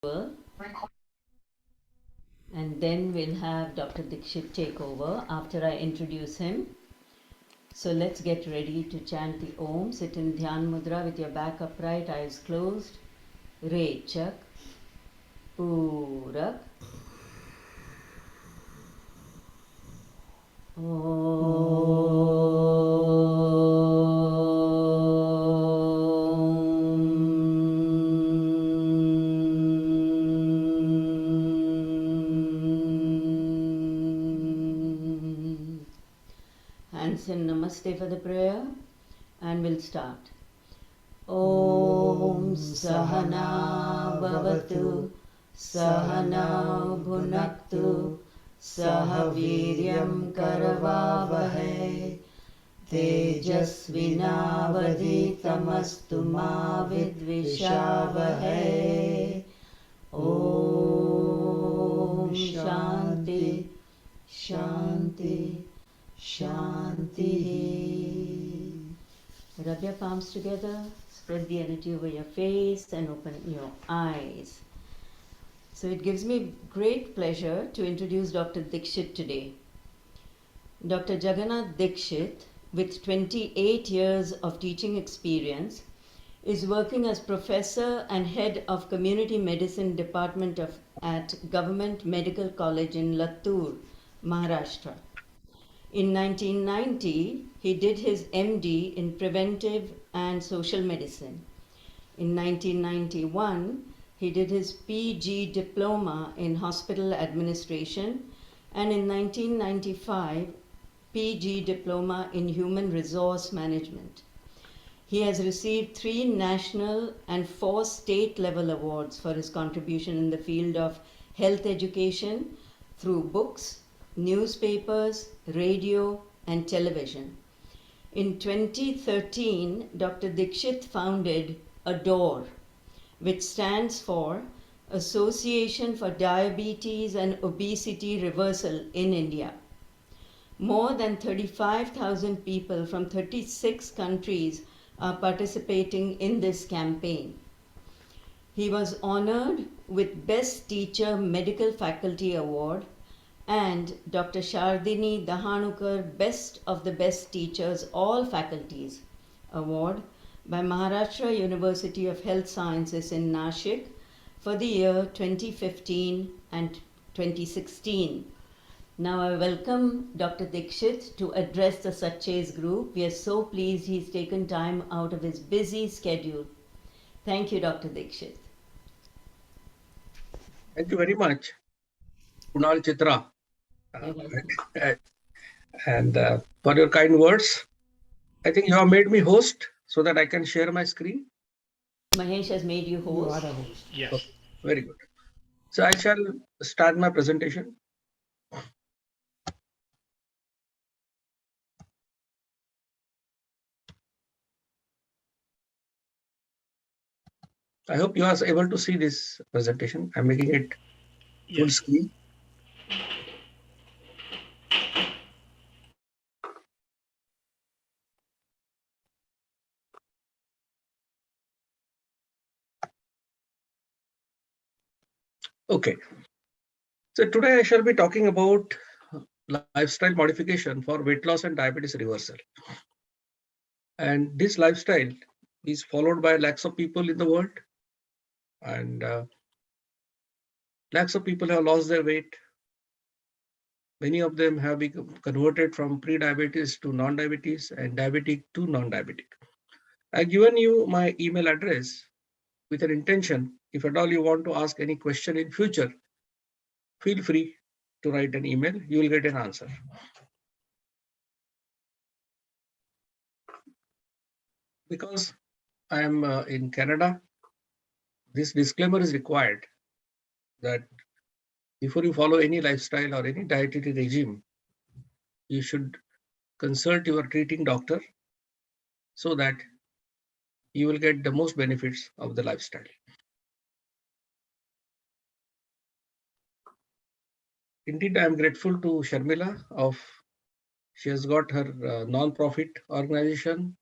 And then we'll have Dr. Dixit take over after I introduce him. So let's get ready to chant the Om. Sit in Dhyan Mudra with your back upright, eyes closed. Rechak, Purak, Hands in Namaste for the prayer, and we'll start. Om Sahana Bhavatu Sahana Bhunaktu Sahaviryam Karavavahe Tejasvinavaditamastu ma vidvishavahe. Om Shanti Shanti Shanti. Rub your palms together, spread the energy over your face and open your eyes. So it gives me great pleasure to introduce Dr. Dixit today. Dr. Jagannath Dixit, with 28 years of teaching experience, is working as professor and head of community medicine department at Government Medical College in Latur, Maharashtra. In 1990, he did his MD in preventive and social medicine. In 1991, he did his PG diploma in hospital administration, and in 1995, PG diploma in human resource management. He has received 3 national and 4 state level awards for his contribution in the field of health education through books, newspapers, radio, and television. In 2013, Dr. Dixit founded ADORE, which stands for Association for Diabetes and Obesity Reversal in India. More than 35,000 people from 36 countries are participating in this campaign. He was honored with Best Teacher Medical Faculty Award and Dr. Shardini Dahanukar Best of the Best Teachers All Faculties Award by Maharashtra University of Health Sciences in Nashik for the year 2015 and 2016. Now I welcome Dr. Dixit to address the Satches group. We are so pleased he's taken time out of his busy schedule. Thank you, Dr. Dixit. Thank you very much, Kunal Chitra, and for your kind words. I think you have made me host so that I can share my screen. Mahesh has made you host. You are a host. Yes. Okay, very good. So I shall start my presentation. I hope you are able to see this presentation. I'm making it full screen. Okay. So today I shall be talking about lifestyle modification for weight loss and diabetes reversal. And this lifestyle is followed by lakhs of people in the world. And lakhs of people have lost their weight. Many of them have become converted from pre-diabetes to non-diabetes and diabetic to non-diabetic. I've given you my email address with an intention. If at all you want to ask any question in future, feel free to write an email. You will get an answer. Because I am in Canada, this disclaimer is required that before you follow any lifestyle or any dietary regime, you should consult your treating doctor so that you will get the most benefits of the lifestyle. Indeed, I am grateful to Sharmila she has got her non-profit organization,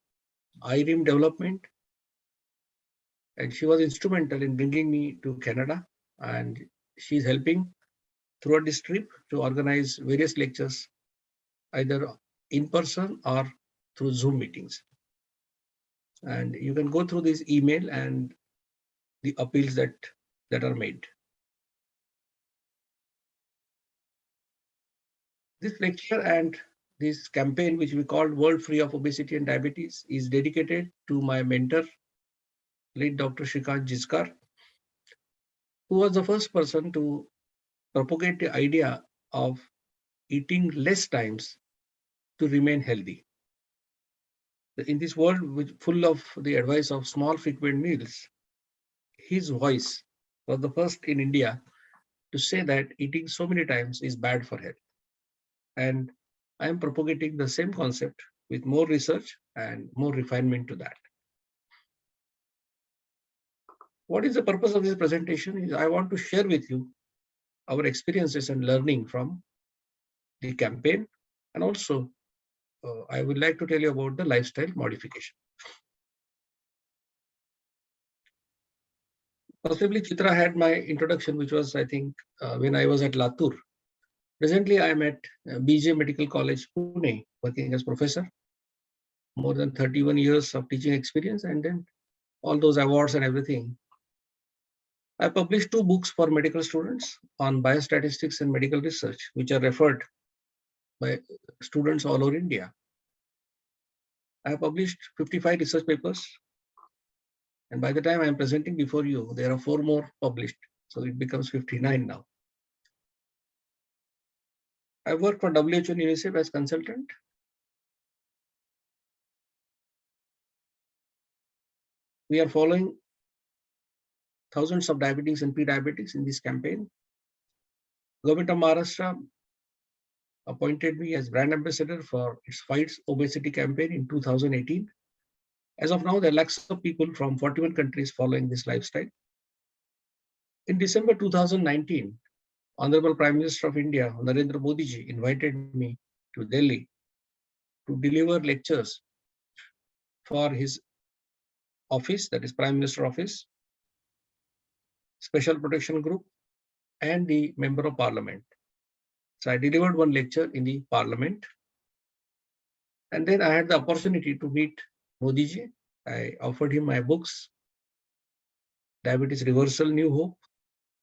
IRIM Development, and she was instrumental in bringing me to Canada. and she's helping throughout this trip to organize various lectures, either in person or through Zoom meetings. And you can go through this email and the appeals that are made. This lecture and this campaign, which we called World Free of Obesity and Diabetes, is dedicated to my mentor, late Dr. Shrikant Jiskar, who was the first person to propagate the idea of eating less times to remain healthy. In this world full of the advice of small frequent meals, his voice was the first in India to say that eating so many times is bad for health. And I am propagating the same concept with more research and more refinement to that. What is the purpose of this presentation? Is I want to share with you our experiences and learning from the campaign, and also I would like to tell you about the lifestyle modification. Possibly Chitra had my introduction, which was, I think, when I was at Latur. Presently, I am at BJ Medical College, Pune, working as professor. More than 31 years of teaching experience, and then all those awards and everything. I published 2 books for medical students on biostatistics and medical research, which are referred by students all over India. I have published 55 research papers, and by the time I am presenting before you, there are 4 more published, so it becomes 59 now. I work for WHO and UNICEF as consultant. We are following thousands of diabetics and pre-diabetics in this campaign. Government of Maharashtra appointed me as brand ambassador for its Fights Obesity campaign in 2018. As of now, there are lakhs of people from 41 countries following this lifestyle. In December 2019, Honorable Prime Minister of India, Narendra Modi ji, invited me to Delhi to deliver lectures for his office, that is Prime Minister Office, Special Protection Group, and the Member of Parliament. So I delivered one lecture in the Parliament. And then I had the opportunity to meet Modi ji. I offered him my books, Diabetes Reversal, New Hope,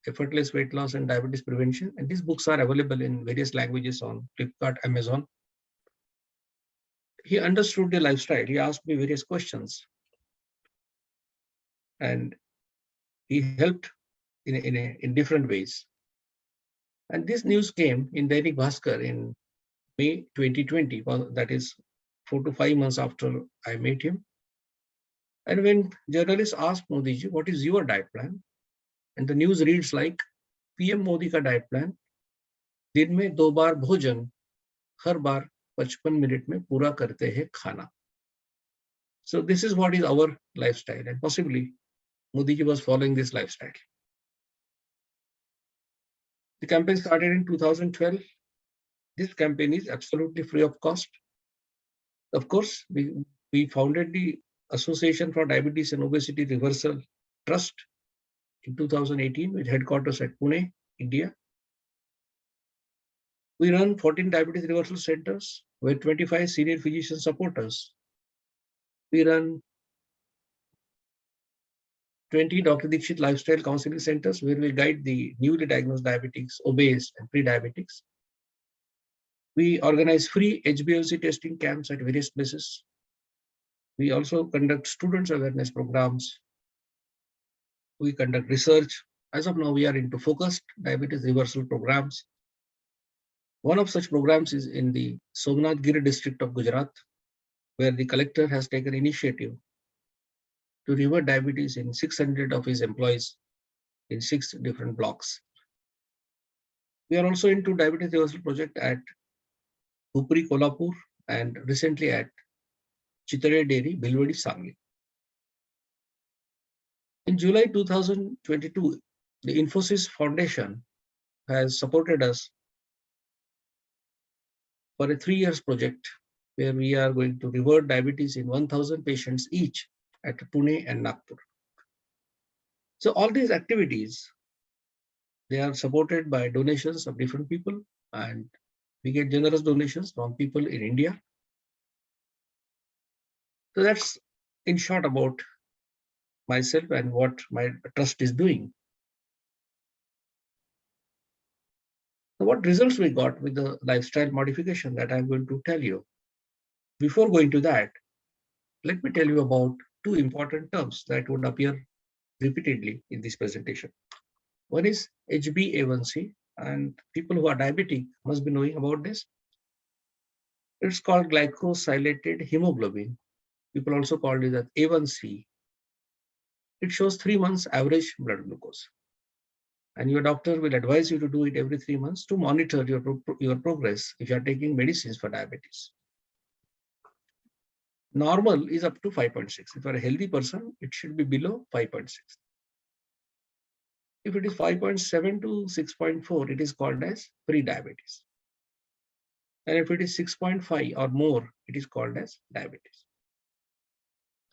Effortless Weight Loss and Diabetes Prevention. And these books are available in various languages on Flipkart, Amazon. He understood the lifestyle. He asked me various questions. And he helped in different ways. And this news came in Dainik Bhaskar in May 2020, that is 4 to 5 months after I met him. And when journalists asked Modi ji, what is your diet plan? And the news reads like, PM Modi ka diet plan, दिन में 2 बार भोजन, हर बार 55 minute में पूरा करते हैं खाना. So this is what is our lifestyle, and possibly Modi ji was following this lifestyle. The campaign started in 2012. This campaign is absolutely free of cost. Of course, we founded the Association for Diabetes and Obesity Reversal Trust in 2018 with headquarters at Pune, India. We run 14 diabetes reversal centers where 25 senior physicians support us. We run 20 Dr. Dixit lifestyle counseling centers where we guide the newly diagnosed diabetics, obese, and pre-diabetics. We organize free HbA1c testing camps at various places. We also conduct students awareness programs. We conduct research. As of now, we are into focused diabetes reversal programs. One of such programs is in the Somnath Giri district of Gujarat, where the collector has taken initiative to revert diabetes in 600 of his employees in 6 different blocks. We are also into diabetes reversal project at Hupri, Kolhapur, and recently at Chitare Dairy, Bhilwadi, Sangli. In July 2022, the Infosys Foundation has supported us for a 3 years project where we are going to revert diabetes in 1,000 patients each at Pune and Nagpur. So all these activities They are supported by donations of different people, and we get generous donations from people in India. So that's in short about myself and what my trust is doing. So what results we got with the lifestyle modification that I'm going to tell you. Before going to that, let me tell you about two important terms that would appear repeatedly in this presentation. One is HbA1c, and people who are diabetic must be knowing about this. It's called glycosylated hemoglobin. People also call it as A1C. It shows 3 months average blood glucose. And your doctor will advise you to do it every 3 months to monitor your progress if you are taking medicines for diabetes. Normal is up to 5.6. If you are a healthy person, it should be below 5.6. If it is 5.7 to 6.4, it is called as pre-diabetes. And if it is 6.5 or more, it is called as diabetes.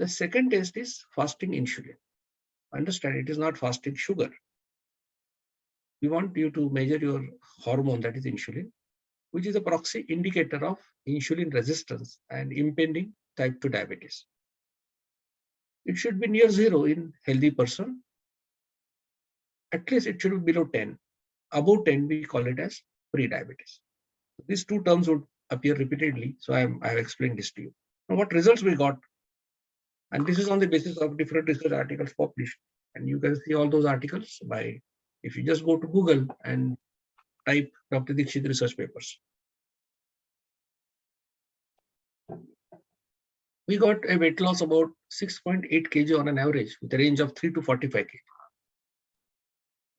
The second test is fasting insulin. Understand, it is not fasting sugar. We want you to measure your hormone, that is insulin, which is a proxy indicator of insulin resistance and impending type 2 diabetes. It should be near zero in healthy person. At least it should be below 10. Above 10, we call it as pre-diabetes. These two terms would appear repeatedly, so I have explained this to you. Now, what results we got? And this is on the basis of different research articles published. And you can see all those articles by, if you just go to Google and type Dr. Dixit research papers. We got a weight loss about 6.8 kg on an average with a range of 3 to 45 kg.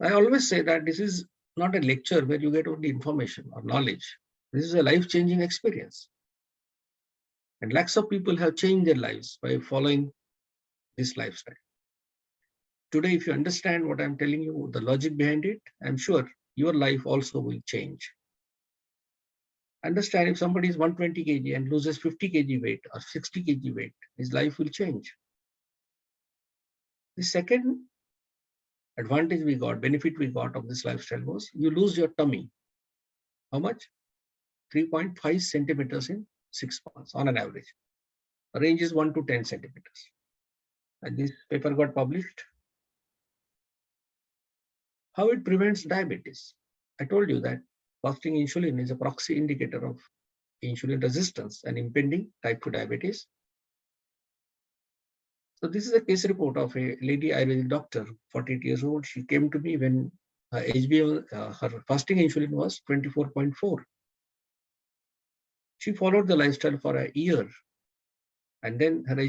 I always say that this is not a lecture where you get only information or knowledge. This is a life-changing experience. And lakhs of people have changed their lives by following this lifestyle. Today, if you understand what I'm telling you, the logic behind it, I'm sure your life also will change. Understand, if somebody is 120 kg and loses 50 kg weight or 60 kg weight, his life will change. The second advantage we got, benefit we got of this lifestyle was you lose your tummy. How much? 3.5 centimeters in 6 months on an average. The range is 1 to 10 centimeters. And this paper got published. How it prevents diabetes? I told you that fasting insulin is a proxy indicator of insulin resistance and impending type 2 diabetes. So this is a case report of a lady Ayurvedic doctor, 48 years old. She came to me when her her fasting insulin was 24.4. She followed the lifestyle for a year, and then her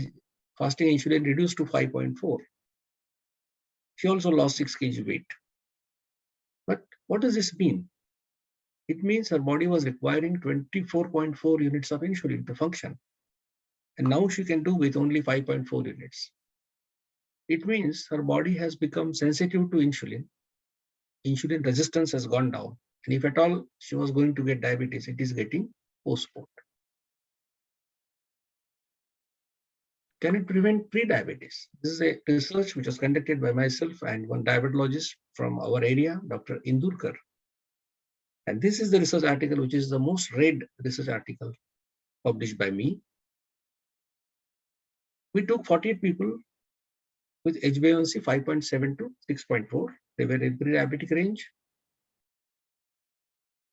fasting insulin reduced to 5.4. She also lost 6 kg weight. But what does this mean? It means her body was requiring 24.4 units of insulin to function. And now she can do with only 5.4 units. It means her body has become sensitive to insulin. Insulin resistance has gone down. And if at all she was going to get diabetes, it is getting postponed. Can it prevent pre-diabetes? This is a research which was conducted by myself and one diabetologist from our area, Dr. Indurkar. And this is the research article, which is the most read research article published by me. We took 48 people with HbA1c 5.7 to 6.4. They were in pre-diabetic range.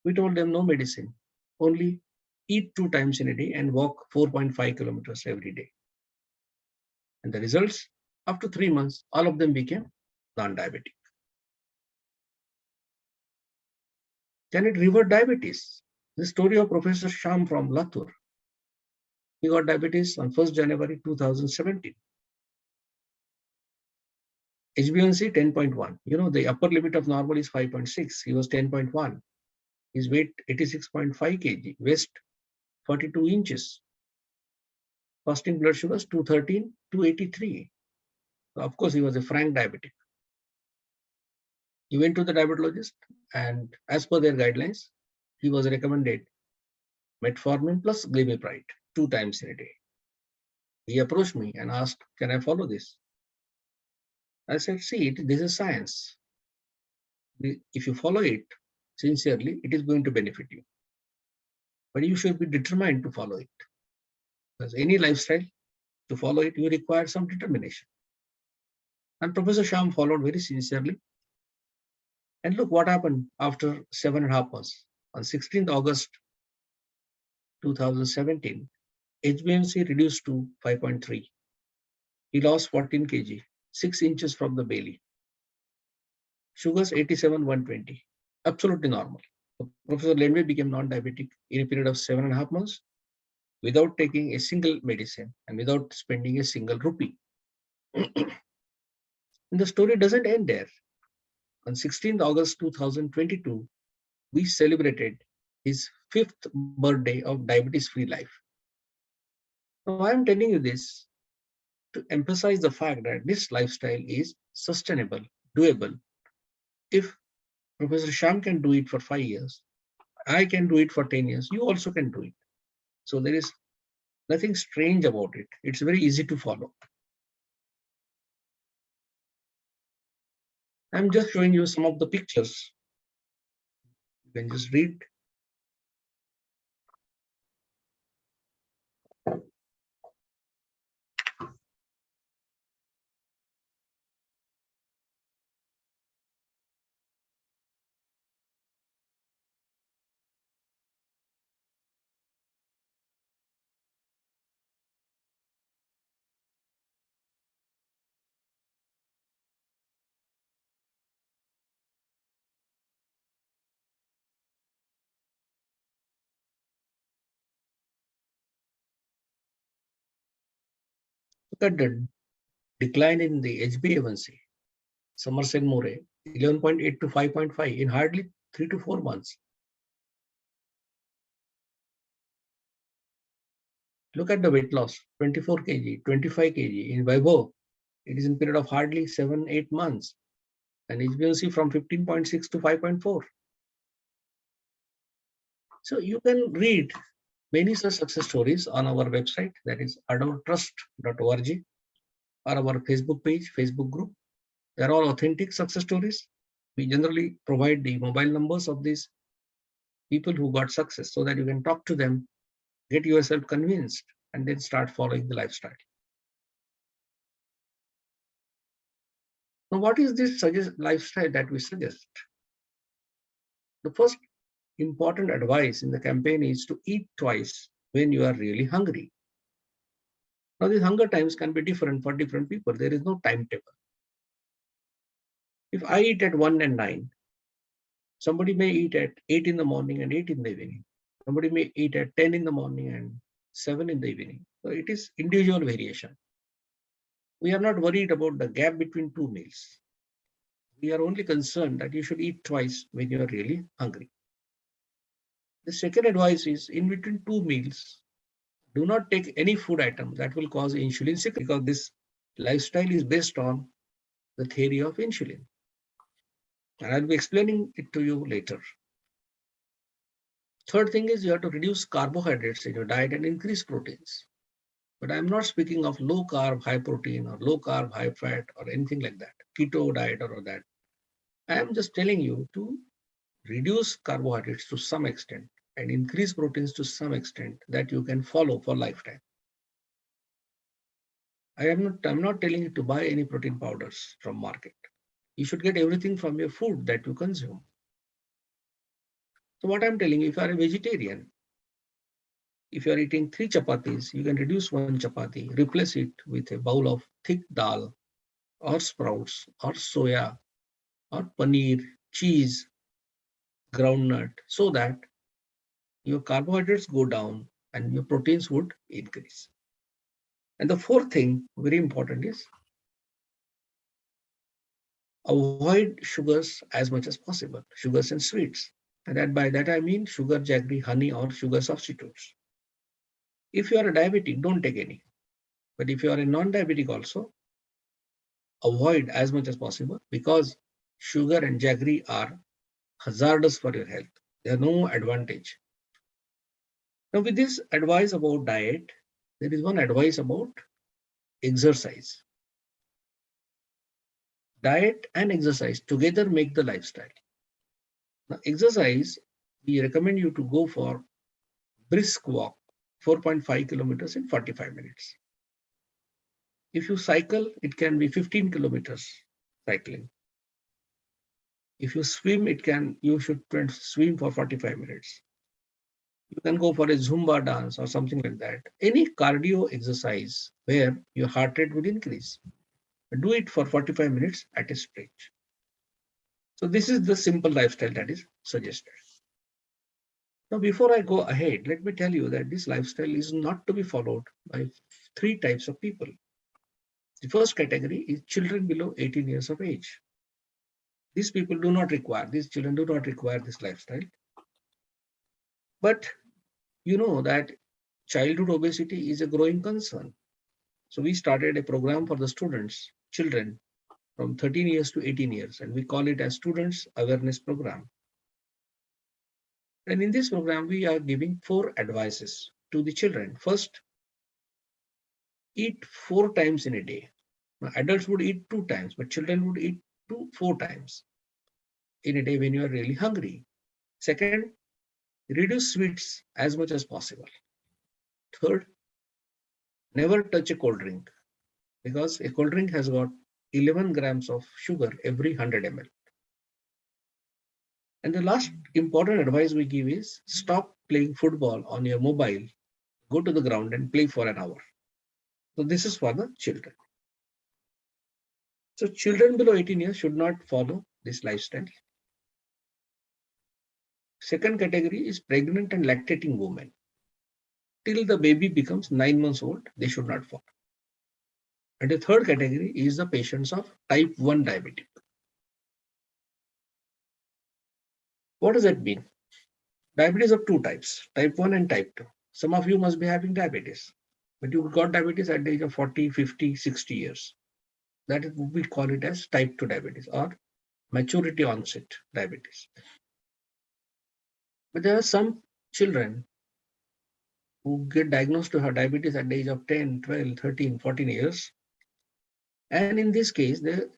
We told them no medicine, only eat 2 times in a day and walk 4.5 kilometers every day. And the results, after 3 months, all of them became non-diabetic. Can it revert diabetes? The story of Professor Sham from Latur. He got diabetes on 1st January 2017. HbA1c 10.1. You know, the upper limit of normal is 5.6. He was 10.1. His weight 86.5 kg. Waist 42 inches. Fasting blood sugars 213, 283. So of course, he was a frank diabetic. He went to the diabetologist, and as per their guidelines, he was recommended metformin plus glimepiride 2 times in a day. He approached me and asked, can I follow this? I said, see, this is science. If you follow it sincerely, it is going to benefit you. But you should be determined to follow it. Because any lifestyle, to follow it, you require some determination. And Professor Sham followed very sincerely. And look what happened after 7.5 months. On 16th August 2017, HbA1c reduced to 5.3. He lost 14 kg, 6 inches from the belly. Sugars 87, 120. Absolutely normal. So Professor Lenway became non-diabetic in a period of 7.5 months without taking a single medicine and without spending a single rupee. And the story doesn't end there. On 16th August 2022, we celebrated his 5th birthday of diabetes-free life. Now, I am telling you this to emphasize the fact that this lifestyle is sustainable, doable. If Professor Sham can do it for 5 years, I can do it for 10 years, you also can do it. So there is nothing strange about it. It's very easy to follow. I'm just showing you some of the pictures. You can just read. Look at the decline in the HbA1c. Somerset Murray, 11.8 to 5.5 in hardly 3 to 4 months. Look at the weight loss, 24 kg, 25 kg. In Vaibhav, it is in period of hardly 7, 8 months. And HbA1c from 15.6 to 5.4. So you can read many such success stories on our website, that is adortrust.org, or our Facebook page, Facebook group. They're all authentic success stories. We generally provide the mobile numbers of these people who got success so that you can talk to them, get yourself convinced, and then start following the lifestyle. Now, what is this lifestyle that we suggest? The first important advice in the campaign is to eat twice when you are really hungry. Now, these hunger times can be different for different people. There is no timetable. If I eat at 1 and 9, somebody may eat at 8 in the morning and 8 in the evening. Somebody may eat at 10 in the morning and 7 in the evening. So it is individual variation. We are not worried about the gap between two meals. We are only concerned that you should eat twice when you are really hungry. The second advice is, in between two meals, do not take any food item that will cause insulin secretion, because this lifestyle is based on the theory of insulin. And I'll be explaining it to you later. Third thing is, you have to reduce carbohydrates in your diet and increase proteins. But I'm not speaking of low carb, high protein, or low carb, high fat, or anything like that, keto diet or that. I am just telling you to reduce carbohydrates to some extent and increase proteins to some extent that you can follow for lifetime. I'm not telling you to buy any protein powders from market. You should get everything from your food that you consume. So what I'm telling you, if you are a vegetarian, if you are eating 3 chapatis, you can reduce 1 chapati, replace it with a bowl of thick dal or sprouts or soya or paneer, cheese, groundnut, so that your carbohydrates go down and your proteins would increase. And the fourth thing, very important, is avoid sugars as much as possible, sugars and sweets. And that by that I mean sugar, jaggery, honey, or sugar substitutes. If you are a diabetic, don't take any. But if you are a non-diabetic also, avoid as much as possible, because sugar and jaggery are hazardous for your health. They have no advantage. Now, with this advice about diet, there is one advice about exercise. Diet and exercise together make the lifestyle. Now, exercise, we recommend you to go for brisk walk, 4.5 kilometers in 45 minutes. If you cycle, it can be 15 kilometers cycling. If you swim, you should swim for 45 minutes. You can go for a Zumba dance or something like that. Any cardio exercise where your heart rate would increase. Do it for 45 minutes at a stretch. So this is the simple lifestyle that is suggested. Now, before I go ahead, let me tell you that this lifestyle is not to be followed by three types of people. The first category is children below 18 years of age. These children do not require this lifestyle. But you know that childhood obesity is a growing concern. So we started a program for the children from 13 years to 18 years, and we call it as Students Awareness Program. And in this program, we are giving 4 advices to the children. First, eat 4 times in a day. Now, adults would eat 2 times, but children would eat 4 times in a day when you are really hungry. Second, reduce sweets as much as possible. Third, never touch a cold drink, because a cold drink has got 11 grams of sugar every 100 ml. And the last important advice we give is stop playing football on your mobile. Go to the ground and play for an hour. So this is for the children. So children below 18 years should not follow this lifestyle. Second category is pregnant and lactating women. Till the baby becomes 9 months old, they should not follow. And the third category is the patients of type 1 diabetes. What does that mean? Diabetes of 2 types, type 1 and type 2. Some of you must be having diabetes, but you got diabetes at the age of 40, 50, 60 years. That is what we call it as type 2 diabetes or maturity onset diabetes. But there are some children who get diagnosed to have diabetes at the age of 10, 12, 13, 14 years. And in this case, the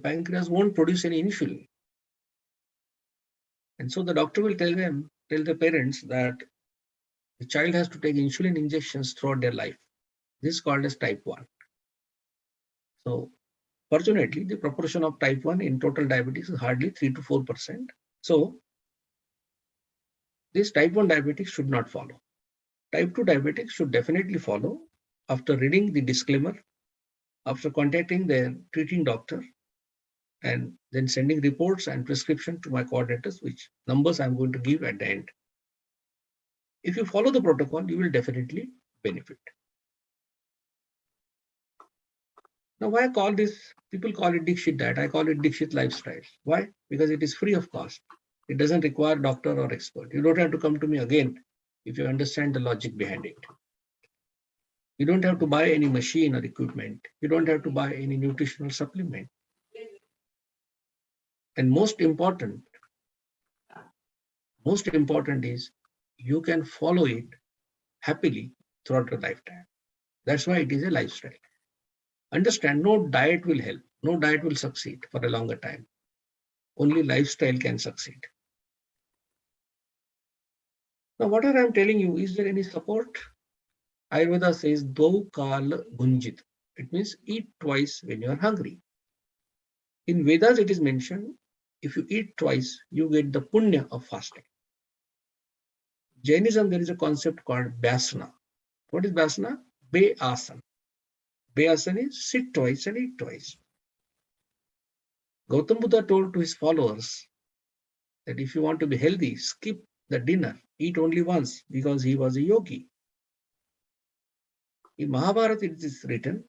pancreas won't produce any insulin. And so the doctor will tell the parents that the child has to take insulin injections throughout their life. This is called as type 1. So fortunately, the proportion of type 1 in total diabetes is hardly 3 to 4%. So this type 1 diabetes should not follow. Type 2 diabetics should definitely follow after reading the disclaimer, after contacting their treating doctor, and then sending reports and prescription to my coordinators, which numbers I'm going to give at the end. If you follow the protocol, you will definitely benefit. Now, why I call this, people call it Dixit diet, I call it Dixit lifestyle. Why? Because it is free of cost. It doesn't require doctor or expert. You don't have to come to me again if you understand the logic behind it. You don't have to buy any machine or equipment. You don't have to buy any nutritional supplement. And most important is you can follow it happily throughout your lifetime. That's why it is a lifestyle. Understand, no diet will help. No diet will succeed for a longer time. Only lifestyle can succeed. Now, whatever I'm telling you, is there any support? Ayurveda says, do kal gunjit. It means eat twice when you are hungry. In Vedas, it is mentioned, if you eat twice, you get the punya of fasting. Jainism, there is a concept called Vyasana. What is Vyasana? Be'asan. Be'asan is sit twice and eat twice. Gautam Buddha told to his followers that if you want to be healthy, skip the dinner, eat only once, because he was a yogi. In Mahabharata, it is written,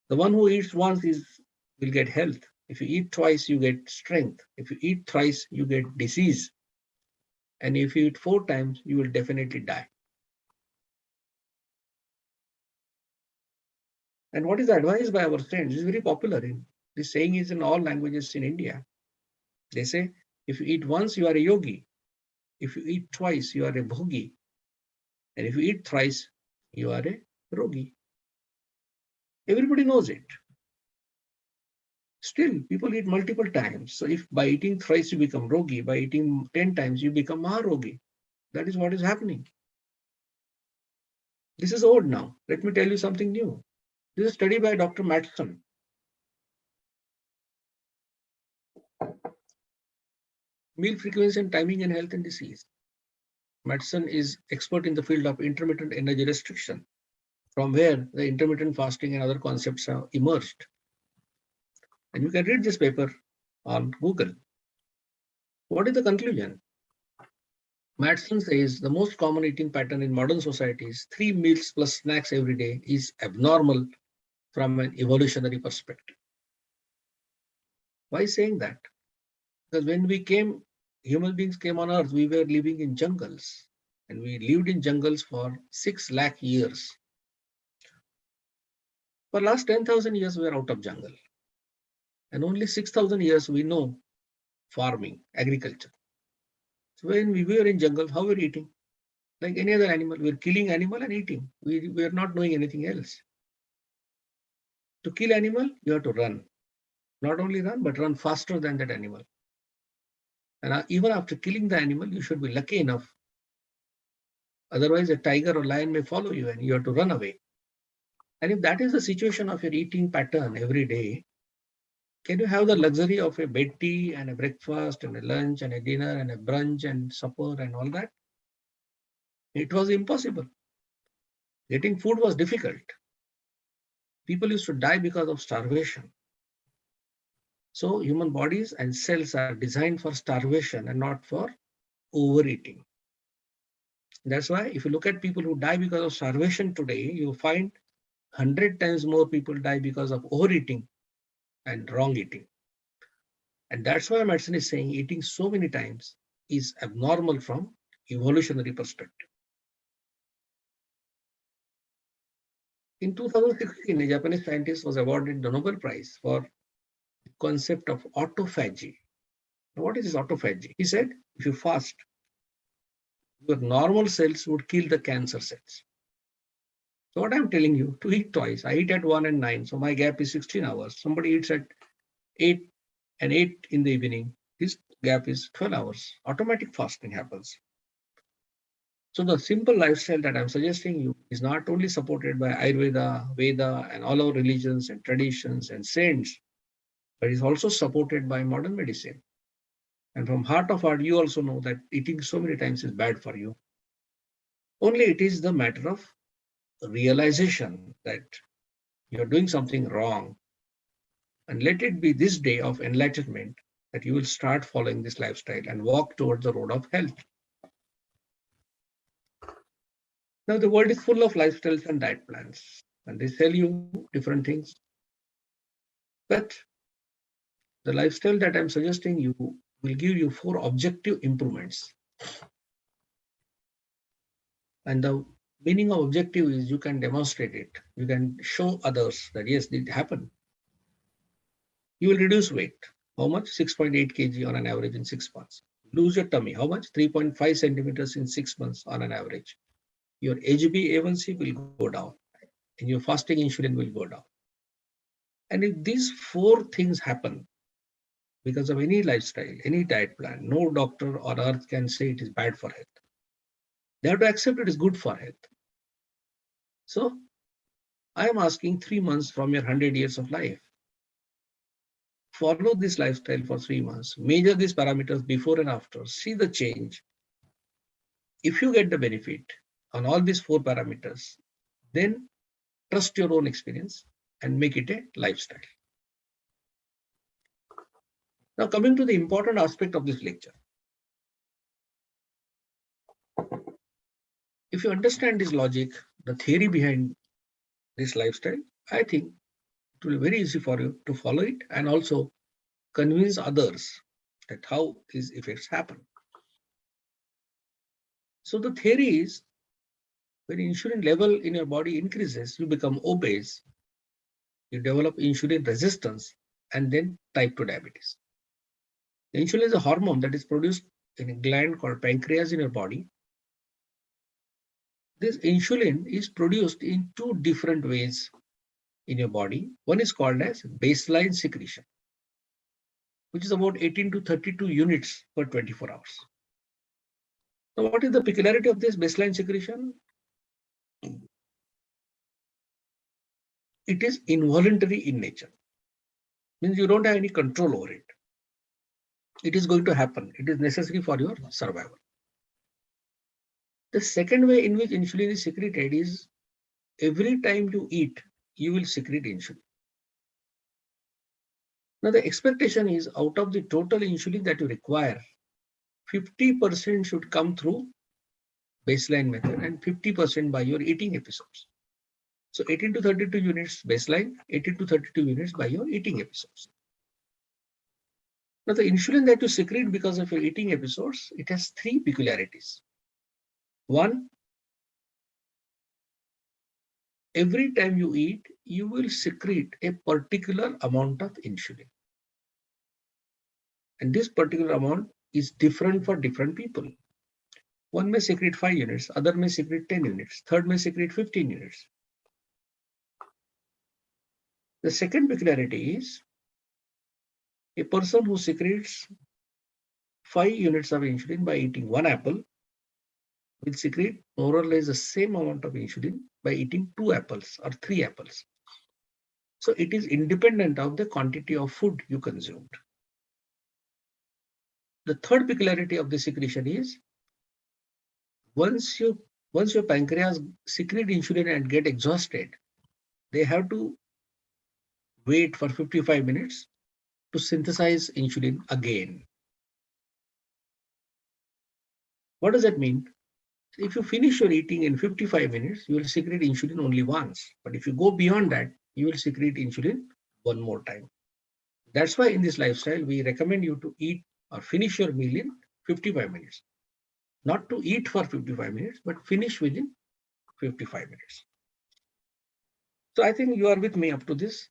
the one who eats once will get health. If you eat twice, you get strength. If you eat thrice, you get disease. And if you eat 4 times, you will definitely die. And what is advised by our friends is very popular. This saying is in all languages in India. They say, if you eat once, you are a yogi. If you eat twice, you are a bhogi. And if you eat thrice, you are a rogi. Everybody knows it. Still, people eat multiple times. So if by eating thrice you become rogi, by eating 10 times you become maharogi. That is what is happening. This is old now. Let me tell you something new. This is a study by Dr. Matson. Meal frequency and timing in health and disease. Matson is expert in the field of intermittent energy restriction, from where the intermittent fasting and other concepts have emerged. And you can read this paper on Google. What is the conclusion? Matson says the most common eating pattern in modern societies, 3 meals plus snacks every day, is abnormal from an evolutionary perspective. Why saying that? Because when human beings came on earth, we were living in jungles. And we lived in jungles for 6 lakh years. For last 10,000 years, we are out of jungle. And only 6,000 years we know farming, agriculture. So when we were in jungle, how were we eating? Like any other animal, we're killing animal and eating. We are not knowing anything else. To kill animal, you have to run. Not only run, but run faster than that animal. And even after killing the animal, you should be lucky enough. Otherwise, a tiger or lion may follow you and you have to run away. And if that is the situation of your eating pattern every day, can you have the luxury of a bed tea and a breakfast and a lunch and a dinner and a brunch and supper and all that? It was impossible. Getting food was difficult. People used to die because of starvation. So human bodies and cells are designed for starvation and not for overeating. That's why if you look at people who die because of starvation today, you find 100 times more people die because of overeating and wrong eating. And that's why medicine is saying eating so many times is abnormal from evolutionary perspective. In 2016, a Japanese scientist was awarded the Nobel Prize for the concept of autophagy. Now, what is this autophagy? He said, if you fast, your normal cells would kill the cancer cells. So what I'm telling you, to eat twice, I eat at 1 and 9, so my gap is 16 hours. Somebody eats at 8 and 8 in the evening, this gap is 12 hours. Automatic fasting happens. So the simple lifestyle that I'm suggesting you is not only supported by Ayurveda, Veda, and all our religions and traditions and saints, but is also supported by modern medicine. And from heart of heart, you also know that eating so many times is bad for you. Only it is the matter of realization that you're doing something wrong. And let it be this day of enlightenment that you will start following this lifestyle and walk towards the road of health. Now, the world is full of lifestyles and diet plans, and they sell you different things. But the lifestyle that I'm suggesting you will give you 4 objective improvements. And the meaning of objective is you can demonstrate it. You can show others that yes, it happened. You will reduce weight. How much? 6.8 kg on an average in 6 months. Lose your tummy. How much? 3.5 centimeters in 6 months on an average. Your HbA1c will go down and your fasting insulin will go down. And if these 4 things happen because of any lifestyle, any diet plan, no doctor on earth can say it is bad for health. They have to accept it is good for health. So I am asking 3 months from your 100 years of life. Follow this lifestyle for 3 months, measure these parameters before and after, see the change. If you get the benefit on all these 4 parameters, then trust your own experience and make it a lifestyle. Now, coming to the important aspect of this lecture. If you understand this logic, the theory behind this lifestyle, I think it will be very easy for you to follow it and also convince others that how these effects happen. So the theory is when insulin level in your body increases, you become obese, you develop insulin resistance, and then type 2 diabetes. The insulin is a hormone that is produced in a gland called pancreas in your body. This insulin is produced in 2 different ways in your body. One is called as baseline secretion. which is about 18 to 32 units per 24 hours. Now, what is the peculiarity of this baseline secretion? It is involuntary in nature. Means you don't have any control over it. It is going to happen. It is necessary for your survival. The second way in which insulin is secreted is every time you eat, you will secrete insulin. Now, the expectation is out of the total insulin that you require, 50% should come through baseline method and 50% by your eating episodes. So 18 to 32 units baseline, 18 to 32 units by your eating episodes. Now, the insulin that you secrete because of your eating episodes, it has three peculiarities. One, every time you eat, you will secrete a particular amount of insulin. And this particular amount is different for different people. One may secrete 5 units, other may secrete 10 units, third may secrete 15 units. The second peculiarity is a person who secretes 5 units of insulin by eating one apple will secrete more or less the same amount of insulin by eating 2 apples or 3 apples. So it is independent of the quantity of food you consumed. The third peculiarity of the secretion is once your pancreas secrete insulin and get exhausted, they have to wait for 55 minutes to synthesize insulin again. What does that mean? If you finish your eating in 55 minutes, you will secrete insulin only once. But if you go beyond that, you will secrete insulin one more time. That's why in this lifestyle, we recommend you to eat or finish your meal in 55 minutes. Not to eat for 55 minutes, but finish within 55 minutes. So I think you are with me up to this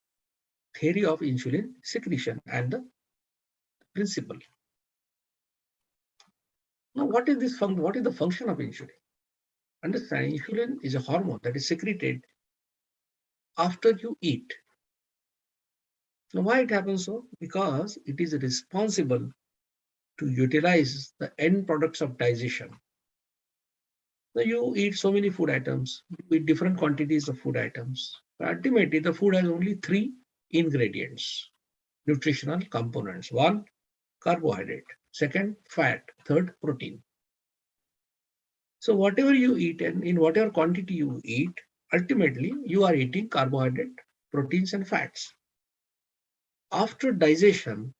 theory of insulin secretion and the principle. Now, what is the function of insulin? Understand, insulin is a hormone that is secreted after you eat. Now, why it happens so? Because it is responsible to utilize the end products of digestion. Now, you eat so many food items, you eat different quantities of food items. But ultimately, the food has only 3 ingredients, nutritional components. 1, carbohydrate. 2, fat. 3, protein. So whatever you eat and in whatever quantity you eat, ultimately you are eating carbohydrate, proteins and fats. After digestion,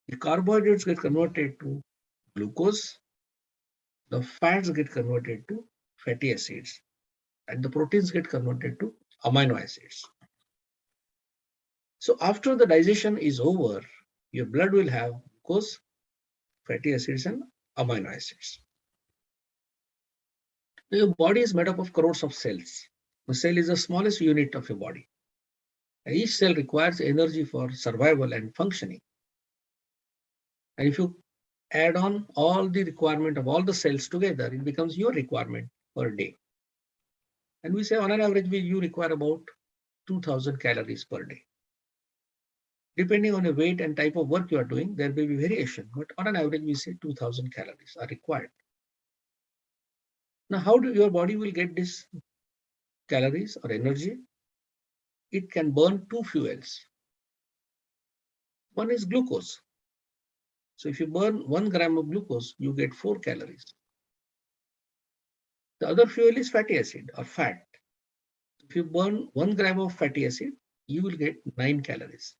the carbohydrates get converted to glucose, the fats get converted to fatty acids, and the proteins get converted to amino acids. So after the digestion is over, your blood will have glucose, fatty acids and amino acids. Your body is made up of crores of cells. A cell is the smallest unit of your body. And each cell requires energy for survival and functioning. And if you add on all the requirement of all the cells together, it becomes your requirement per day. And we say on an average, you require about 2000 calories per day. Depending on the weight and type of work you are doing, there may be variation, but on an average, we say 2000 calories are required. Now, how do your body will get this calories or energy? It can burn 2 fuels. One is glucose. So if you burn 1 gram of glucose, you get 4 calories. The other fuel is fatty acid or fat. If you burn 1 gram of fatty acid, you will get 9 calories.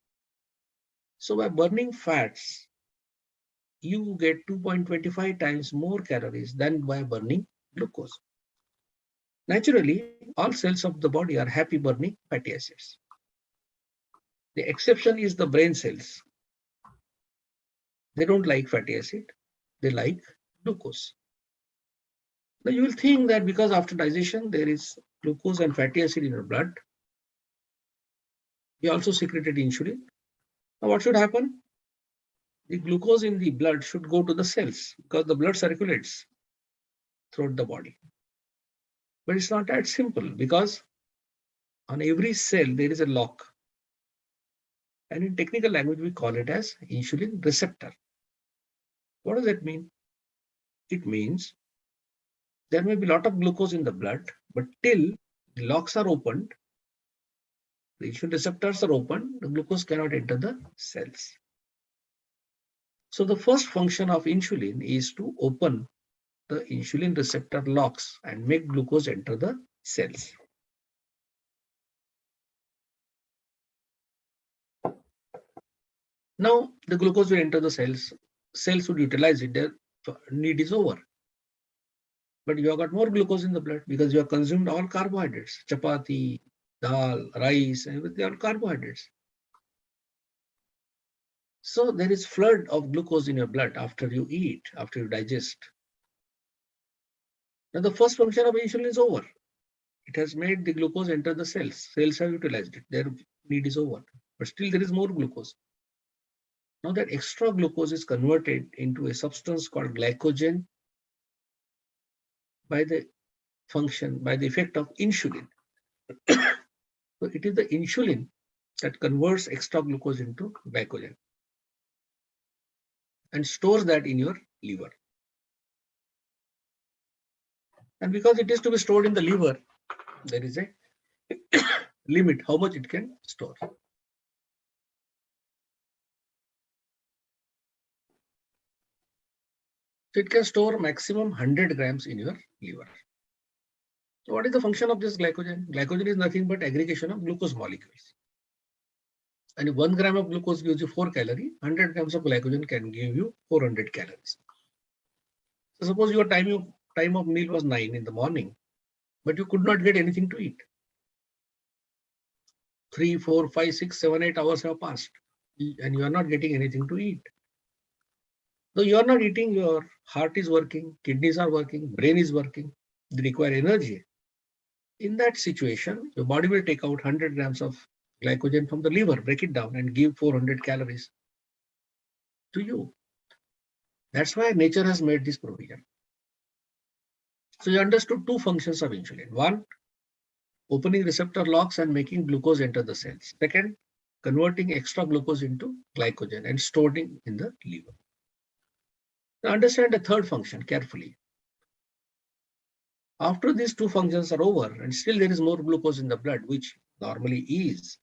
So by burning fats, you get 2.25 times more calories than by burning glucose. Naturally, all cells of the body are happy burning fatty acids. The exception is the brain cells. They don't like fatty acid, they like glucose. Now you will think that because after digestion there is glucose and fatty acid in your blood, we also secreted insulin. Now what should happen? The glucose in the blood should go to the cells because the blood circulates throughout the body. But it's not that simple because on every cell there is a lock. And in technical language, we call it as insulin receptor. What does that mean? It means there may be a lot of glucose in the blood, but till the locks are opened, the insulin receptors are open, the glucose cannot enter the cells. So the first function of insulin is to open the insulin receptor locks and make glucose enter the cells. Now the glucose will enter the cells. Cells would utilize it. Their need is over. But you have got more glucose in the blood because you have consumed all carbohydrates, chapati, dal, rice, everything, all carbohydrates. So there is flood of glucose in your blood after you eat, after you digest. Now the first function of insulin is over. It has made the glucose enter the cells. Cells have utilized it. Their need is over. But still there is more glucose. Now that extra glucose is converted into a substance called glycogen by the effect of insulin. So it is the insulin that converts extra glucose into glycogen and stores that in your liver. And because it is to be stored in the liver, there is a limit how much it can store. So it can store maximum 100 grams in your liver. So what is the function of this glycogen? Glycogen is nothing but aggregation of glucose molecules. And if 1 gram of glucose gives you 4 calories, 100 grams of glycogen can give you 400 calories. So suppose your time of meal was 9 in the morning, but you could not get anything to eat. 3, 4, 5, 6, 7, 8 hours have passed and you are not getting anything to eat. Though you are not eating, your heart is working, kidneys are working, brain is working, they require energy. In that situation, your body will take out 100 grams of glycogen from the liver, break it down and give 400 calories to you. That's why nature has made this provision. So you understood two functions of insulin. One, opening receptor locks and making glucose enter the cells. Second, converting extra glucose into glycogen and storing in the liver. Now understand the third function carefully. After these two functions are over and still there is more glucose in the blood, which normally is,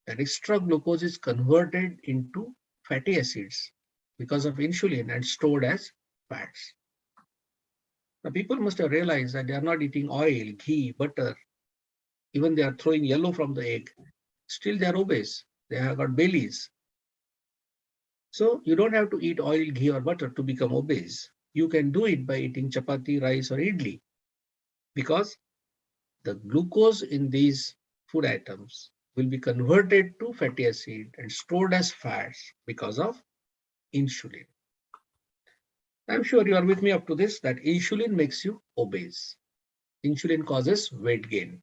that extra glucose is converted into fatty acids because of insulin and stored as fats. Now people must have realized that they are not eating oil, ghee, butter, even they are throwing yellow from the egg. Still they are obese. They have got bellies. So you don't have to eat oil, ghee or butter to become obese. You can do it by eating chapati, rice or idli because the glucose in these food items will be converted to fatty acid and stored as fats because of insulin. I'm sure you are with me up to this, that insulin makes you obese. Insulin causes weight gain.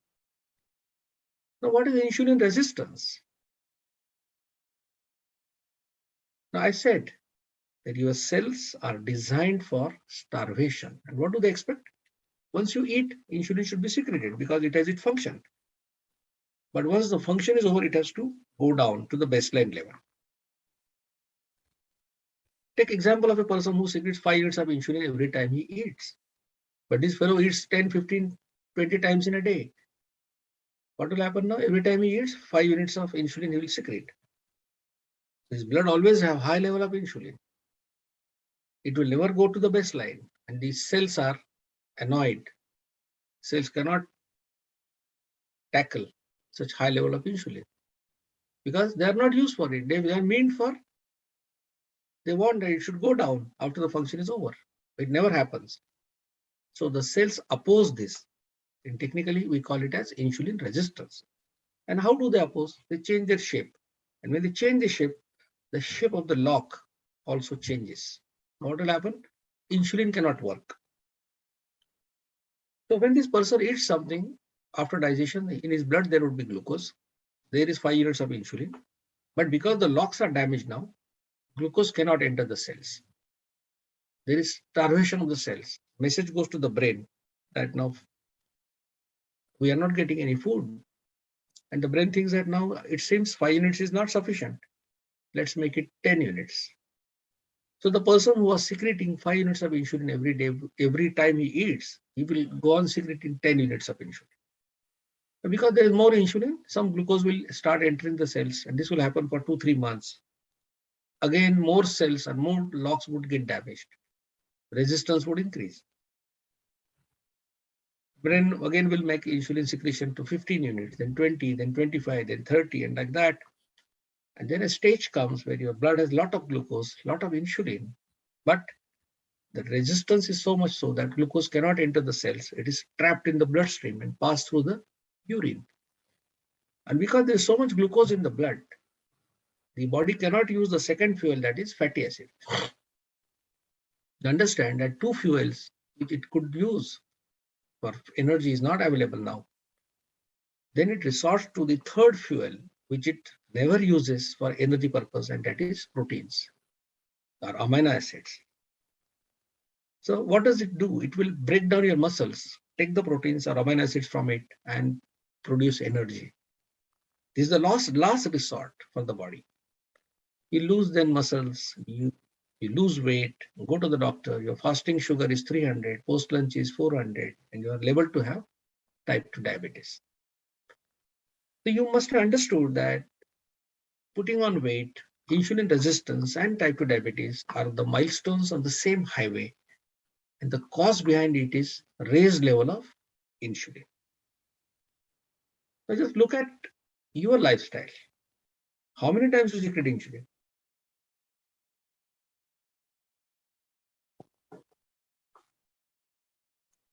Now, what is insulin resistance? Now, I said that your cells are designed for starvation. And what do they expect? Once you eat, insulin should be secreted because it has its function. But once the function is over, it has to go down to the baseline level. Take example of a person who secretes 5 units of insulin every time he eats. But this fellow eats 10, 15, 20 times in a day. What will happen now? Every time he eats, 5 units of insulin he will secrete. His blood always have high level of insulin. It will never go to the baseline. And these cells are annoyed. Cells cannot tackle such high level of insulin because they are not used for it. They are meant for, they want that it should go down after the function is over. It never happens. So the cells oppose this. And technically, we call it as insulin resistance. And how do they oppose? They change their shape. And when they change the shape of the lock also changes. What will happen? Insulin cannot work. So when this person eats something, after digestion, in his blood, there would be glucose. There is 5 units of insulin. But because the locks are damaged now, glucose cannot enter the cells. There is starvation of the cells. Message goes to the brain that now we are not getting any food. And the brain thinks that now it seems 5 units is not sufficient. Let's make it 10 units. So the person who was secreting 5 units of insulin every day, every time he eats, he will go on secreting 10 units of insulin. Because there is more insulin, some glucose will start entering the cells, and this will happen for 2-3 months. Again, more cells and more locks would get damaged. Resistance would increase. Brain again will make insulin secretion to 15 units, then 20, then 25, then 30, and like that. And then a stage comes where your blood has a lot of glucose, lot of insulin, but the resistance is so much so that glucose cannot enter the cells. It is trapped in the bloodstream and passed through the urine. And because there is so much glucose in the blood, the body cannot use the second fuel, that is fatty acid. You understand that 2 fuels which it could use for energy is not available now. Then it resorts to the third fuel, which it never uses for energy purpose, and that is proteins or amino acids. So what does it do? It will break down your muscles, take the proteins or amino acids from it, and produce energy. This is the last resort for the body. You lose then muscles, you lose weight, go to the doctor, your fasting sugar is 300, post-lunch is 400, and you are liable to have type 2 diabetes. So you must have understood that putting on weight, insulin resistance, and type 2 diabetes are the milestones on the same highway. And the cause behind it is raised level of insulin. Now just look at your lifestyle. How many times you secrete insulin?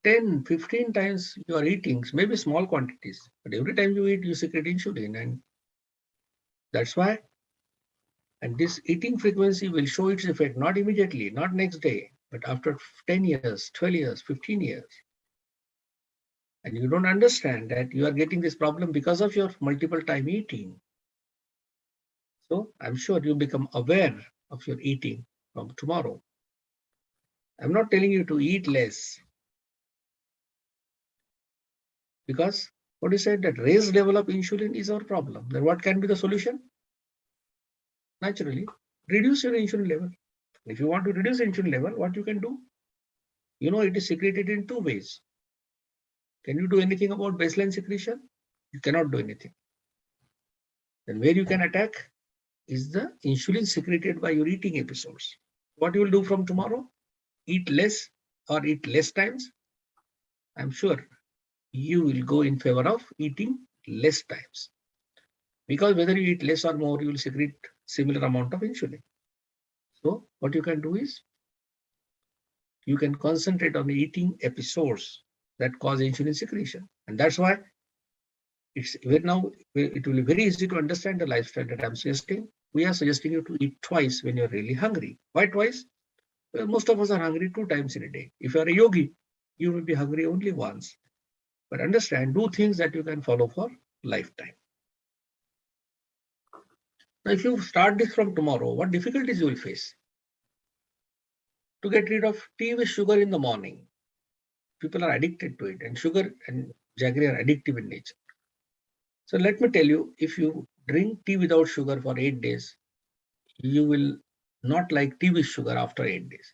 10, 15 times you are eating, maybe small quantities, but every time you eat, you secrete insulin. And that's why. And this eating frequency will show its effect, not immediately, not next day, but after 10 years, 12 years, 15 years. And you don't understand that you are getting this problem because of your multiple time eating. So I'm sure you become aware of your eating from tomorrow. I'm not telling you to eat less, because what you said, that raised level of insulin is our problem. Then what can be the solution? Naturally, reduce your insulin level. If you want to reduce insulin level, what you can do? You know, it is secreted in 2 ways. Can you do anything about baseline secretion? You cannot do anything. Then where you can attack is the insulin secreted by your eating episodes. What you will do from tomorrow? Eat less or eat less times? I'm sure you will go in favor of eating less times. Because whether you eat less or more, you will secrete similar amount of insulin. So what you can do is, you can concentrate on eating episodes that cause insulin secretion. And that's why it's now it will be very easy to understand the lifestyle that I'm suggesting. We are suggesting you to eat twice when you're really hungry. Why twice? Well, most of us are hungry 2 times in a day. If you're a yogi, you will be hungry only once. But understand, do things that you can follow for lifetime. Now, if you start this from tomorrow, what difficulties you will face? To get rid of tea with sugar in the morning. People are addicted to it, and sugar and jaggery are addictive in nature. So let me tell you, if you drink tea without sugar for 8 days, you will not like tea with sugar after 8 days.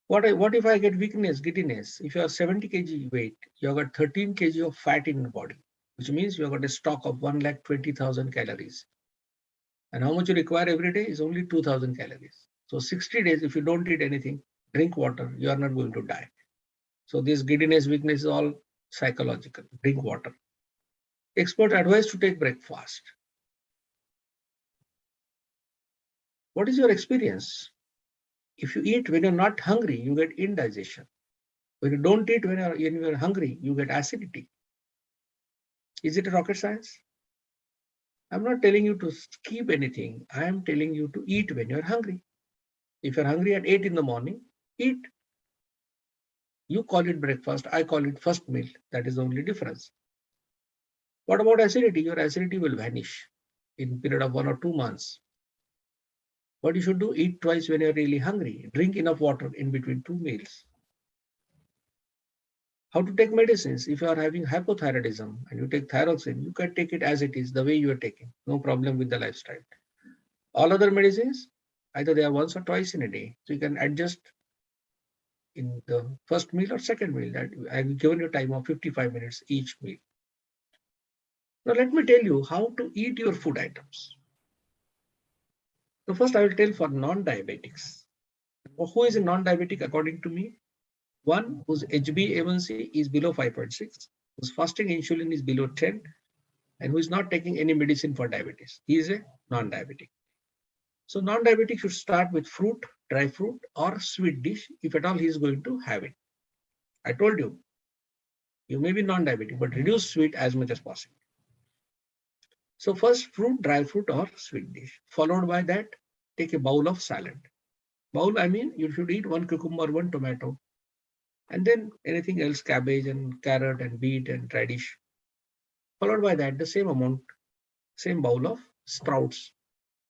What if I get weakness, giddiness? If you are 70 kg weight, you have got 13 kg of fat in your body, which means you have got a stock of 1,20,000 calories. And how much you require every day is only 2,000 calories. So 60 days, if you don't eat anything, drink water, you are not going to die. So this giddiness, weakness is all psychological. Drink water. Expert advice to take breakfast. What is your experience? If you eat when you're not hungry, you get indigestion. When you don't eat when you're hungry, you get acidity. Is it a rocket science? I'm not telling you to skip anything. I am telling you to eat when you're hungry. If you're hungry at 8 in the morning, eat. You call it breakfast, I call it first meal. That is the only difference. What about acidity? Your acidity will vanish in a period of 1 or 2 months. What you should do, eat twice when you're really hungry. Drink enough water in between 2 meals. How to take medicines. If you are having hypothyroidism and you take thyroxine, you can take it as it is, the way you are taking. No problem with the lifestyle. All other medicines, either they are once or twice in a day. So you can adjust in the first meal or second meal. That I've given you time of 55 minutes each meal. Now let me tell you how to eat your food items. So first I will tell for non-diabetics. Who is a non-diabetic according to me? One whose HbA1c is below 5.6, whose fasting insulin is below 10, and who is not taking any medicine for diabetes. He is a non-diabetic. So non-diabetic should start with fruit, dry fruit, or sweet dish if at all he is going to have it. I told you, you may be non-diabetic, but reduce sweet as much as possible. So first fruit, dry fruit, or sweet dish. Followed by that, take a bowl of salad. Bowl, I mean, you should eat one cucumber, one tomato, and then anything else, cabbage and carrot and beet and radish. Followed by that, the same amount, same bowl of sprouts.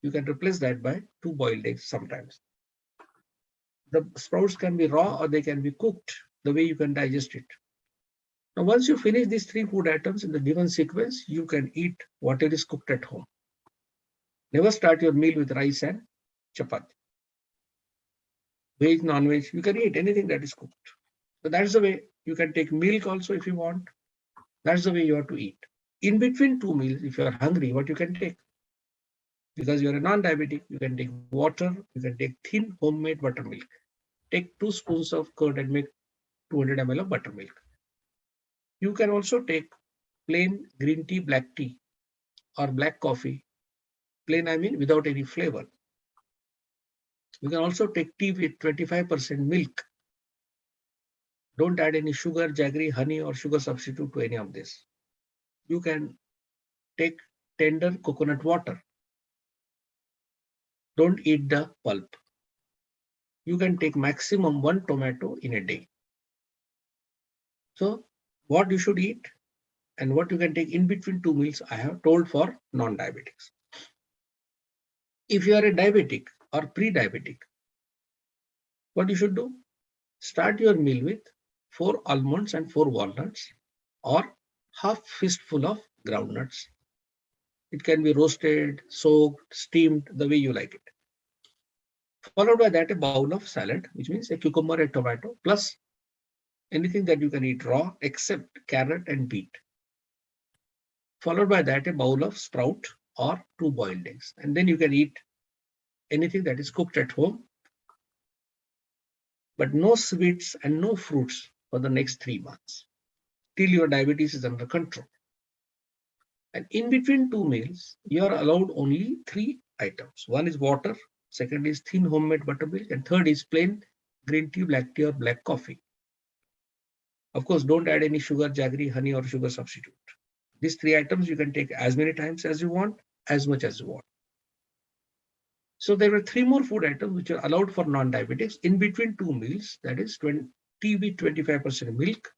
You can replace that by 2 boiled eggs sometimes. The sprouts can be raw or they can be cooked, the way you can digest it. Now, once you finish these 3 food items in the given sequence, you can eat whatever is cooked at home. Never start your meal with rice and chapati. Veg, non-veg, you can eat anything that is cooked. So that's the way. You can take milk also if you want. That's the way you have to eat. In between 2 meals, if you are hungry, what you can take? Because you are a non-diabetic, you can take water, you can take thin homemade buttermilk. Take 2 spoons of curd and make 200 ml of buttermilk. You can also take plain green tea, black tea, or black coffee. Plain, I mean, without any flavor. You can also take tea with 25% milk. Don't add any sugar, jaggery, honey, or sugar substitute to any of this. You can take tender coconut water. Don't eat the pulp. You can take maximum 1 tomato in a day. So what you should eat and what you can take in between 2 meals, I have told for non-diabetics. If you are a diabetic or pre-diabetic, what you should do? Start your meal with 4 almonds and 4 walnuts or half fistful of groundnuts. It can be roasted, soaked, steamed, the way you like it. Followed by that, a bowl of salad, which means a cucumber, a tomato, plus anything that you can eat raw except carrot and beet. Followed by that, a bowl of sprout or 2 boiled eggs. And then you can eat anything that is cooked at home, but no sweets and no fruits for the next 3 months till your diabetes is under control. And in between 2 meals, you are allowed only 3 items. One is water, second is thin homemade buttermilk, and third is plain green tea, black tea, or black coffee. Of course, don't add any sugar, jaggery, honey, or sugar substitute. These 3 items you can take as many times as you want, as much as you want. So there were 3 more food items which are allowed for non-diabetics in between 2 meals, that is 20 with 25% milk,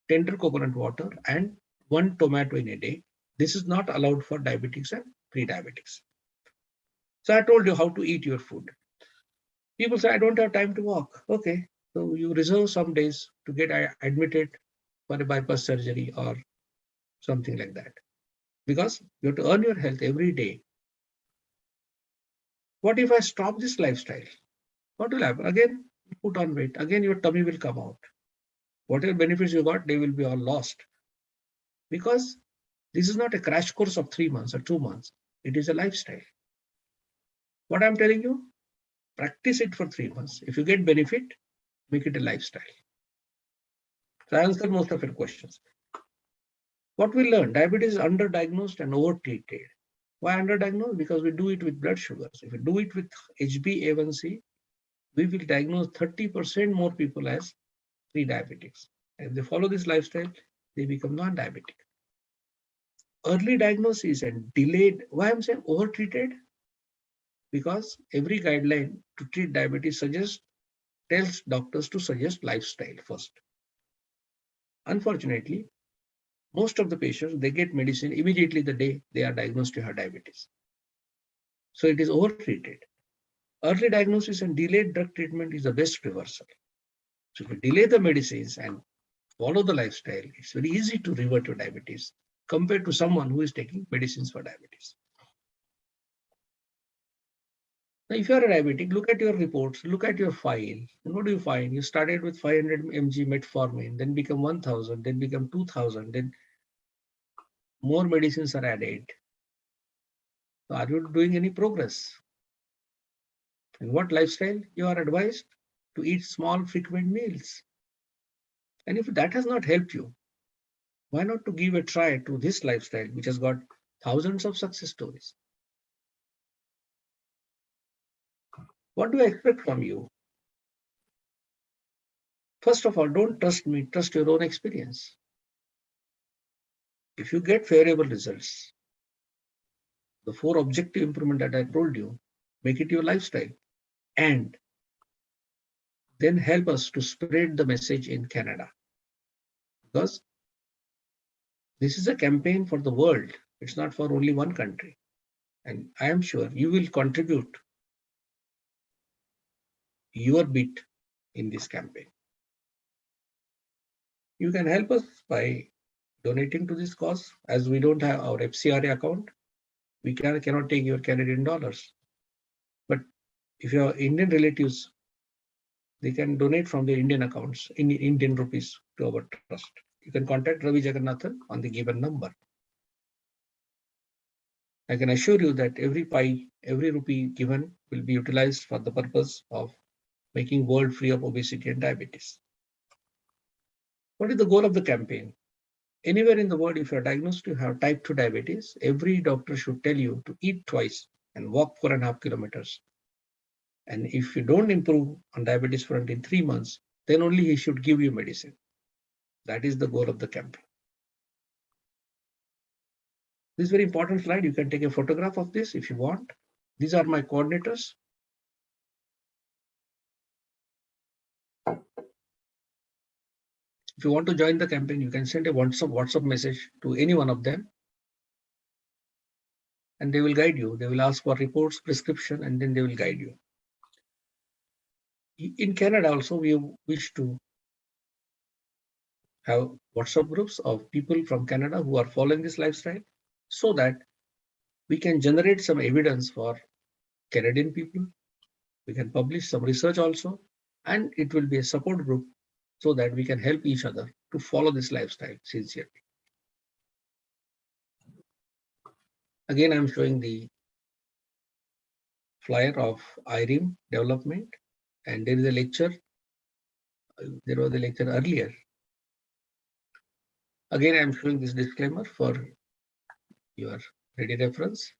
tender coconut water, and 1 tomato in a day. This is not allowed for diabetics and pre-diabetics. So I told you how to eat your food. People say, I don't have time to walk. Okay, so you reserve some days to get admitted for a bypass surgery or something like that. Because you have to earn your health every day. What if I stop this lifestyle? What will happen? Again, you put on weight. Again, your tummy will come out. Whatever benefits you got, they will be all lost. Because this is not a crash course of 3 months or 2 months. It is a lifestyle. What I'm telling you, practice it for 3 months. If you get benefit, make it a lifestyle. So I answered most of your questions. What we learned, diabetes is underdiagnosed and over-treated. Why underdiagnosed? Because we do it with blood sugars. If we do it with HbA1c, we will diagnose 30% more people as pre-diabetics. And if they follow this lifestyle, they become non-diabetic. Early diagnosis and delayed, why I'm saying over-treated? Because every guideline to treat diabetes tells doctors to suggest lifestyle first. Unfortunately, most of the patients, they get medicine immediately the day they are diagnosed to have diabetes. So it is over-treated. Early diagnosis and delayed drug treatment is the best reversal. So if you delay the medicines and follow the lifestyle, it's very easy to revert your diabetes compared to someone who is taking medicines for diabetes. Now, if you are a diabetic, look at your reports, look at your file. And what do you find? You started with 500 mg metformin, then become 1000, then become 2000, then more medicines are added. So are you doing any progress? And what lifestyle? You are advised to eat small, frequent meals. And if that has not helped you, why not to give a try to this lifestyle, which has got thousands of success stories? What do I expect from you? First of all, don't trust me, trust your own experience. If you get favorable results, the 4 objective improvement that I told you, make it your lifestyle. And then help us to spread the message in Canada. Because this is a campaign for the world. It's not for only one country. And I am sure you will contribute your bit in this campaign. You can help us by donating to this cause. As we don't have our FCRA account, we cannot take your Canadian dollars. But if you have Indian relatives, they can donate from their Indian accounts in Indian rupees to our trust. You can contact Ravi Jagannathan on the given number. I can assure you that every rupee given will be utilized for the purpose of making world free of obesity and diabetes. What is the goal of the campaign? Anywhere in the world, if you're diagnosed to have type 2 diabetes, every doctor should tell you to eat twice and walk 4.5 kilometers. And if you don't improve on diabetes front in 3 months, then only he should give you medicine. That is the goal of the campaign. This is very important slide. You can take a photograph of this if you want. These are my coordinators. If you want to join the campaign, you can send a WhatsApp message to any one of them. And they will guide you. They will ask for reports, prescription, and then they will guide you. In Canada also, we wish to have WhatsApp groups of people from Canada who are following this lifestyle so that we can generate some evidence for Canadian people. We can publish some research also, and it will be a support group so that we can help each other to follow this lifestyle sincerely. Again, I'm showing the flyer of IRIM development, and there is a lecture. There was a lecture earlier. Again, I'm showing this disclaimer for your ready reference.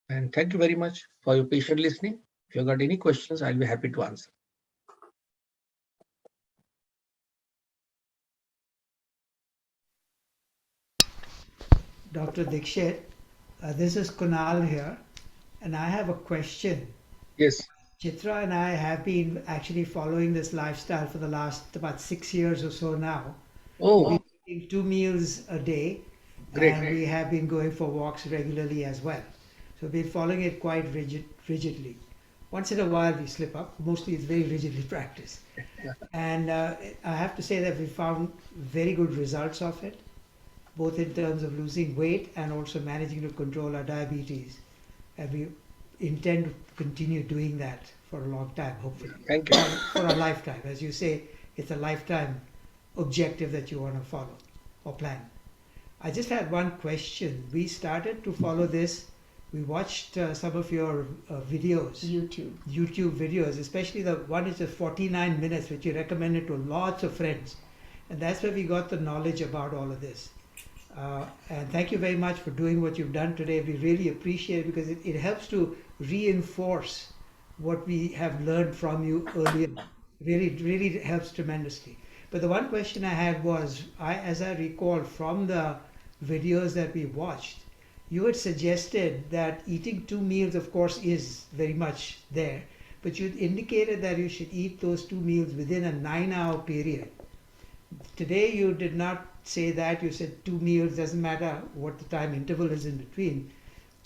And thank you very much for your patient listening. If you've got any questions, I'll be happy to answer. Dr. Dixit, this is Kunal here, and I have a question. Yes. Chitra and I have been actually following this lifestyle for the last about 6 years or so now. Oh, We've been eating 2 meals a day, and we have been going for walks regularly as well. So we've been following it quite rigidly. Once in a while we slip up. Mostly it's very rigidly practiced. And I have to say that we found very good results of it, both in terms of losing weight and also managing to control our diabetes. And we intend to continue doing that for a long time, hopefully. Thank you. For a lifetime. As you say, it's a lifetime objective that you want to follow or plan. I just had one question. We started to follow this. We watched some of your videos. YouTube videos, especially the one which is 49 minutes, which you recommended to lots of friends. And that's where we got the knowledge about all of this. And thank you very much for doing what you've done today. We really appreciate it because it helps to reinforce what we have learned from you earlier. Really helps tremendously. But the one question I had was, as I recall from the videos that we watched, you had suggested that eating 2 meals, of course, is very much there, but you indicated that you should eat those 2 meals within a 9-hour period. Today you did not say that. You said 2 meals, doesn't matter what the time interval is in between.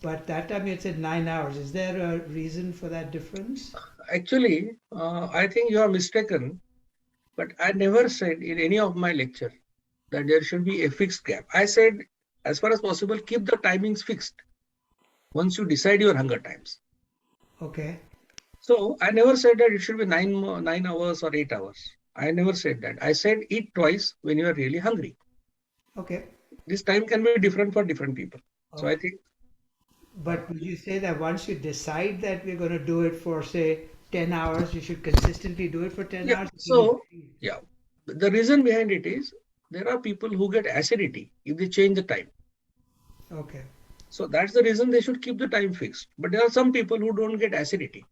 But that time you had said 9 hours. Is there a reason for that difference? Actually, I think you are mistaken. But I never said in any of my lecture that there should be a fixed gap. I said, as far as possible, keep the timings fixed once you decide your hunger times. Okay. So I never said that it should be 9 hours or 8 hours. I never said that. I said eat twice when you are really hungry. Okay. This time can be different for different people. So I Okay. think, But would you say that once you decide that we're going to do it for, say, 10 hours, you should consistently do it for 10 yeah. hours? So, yeah, the reason behind it is there are people who get acidity if they change the time. Okay. So that's the reason they should keep the time fixed. But there are some people who don't get acidity.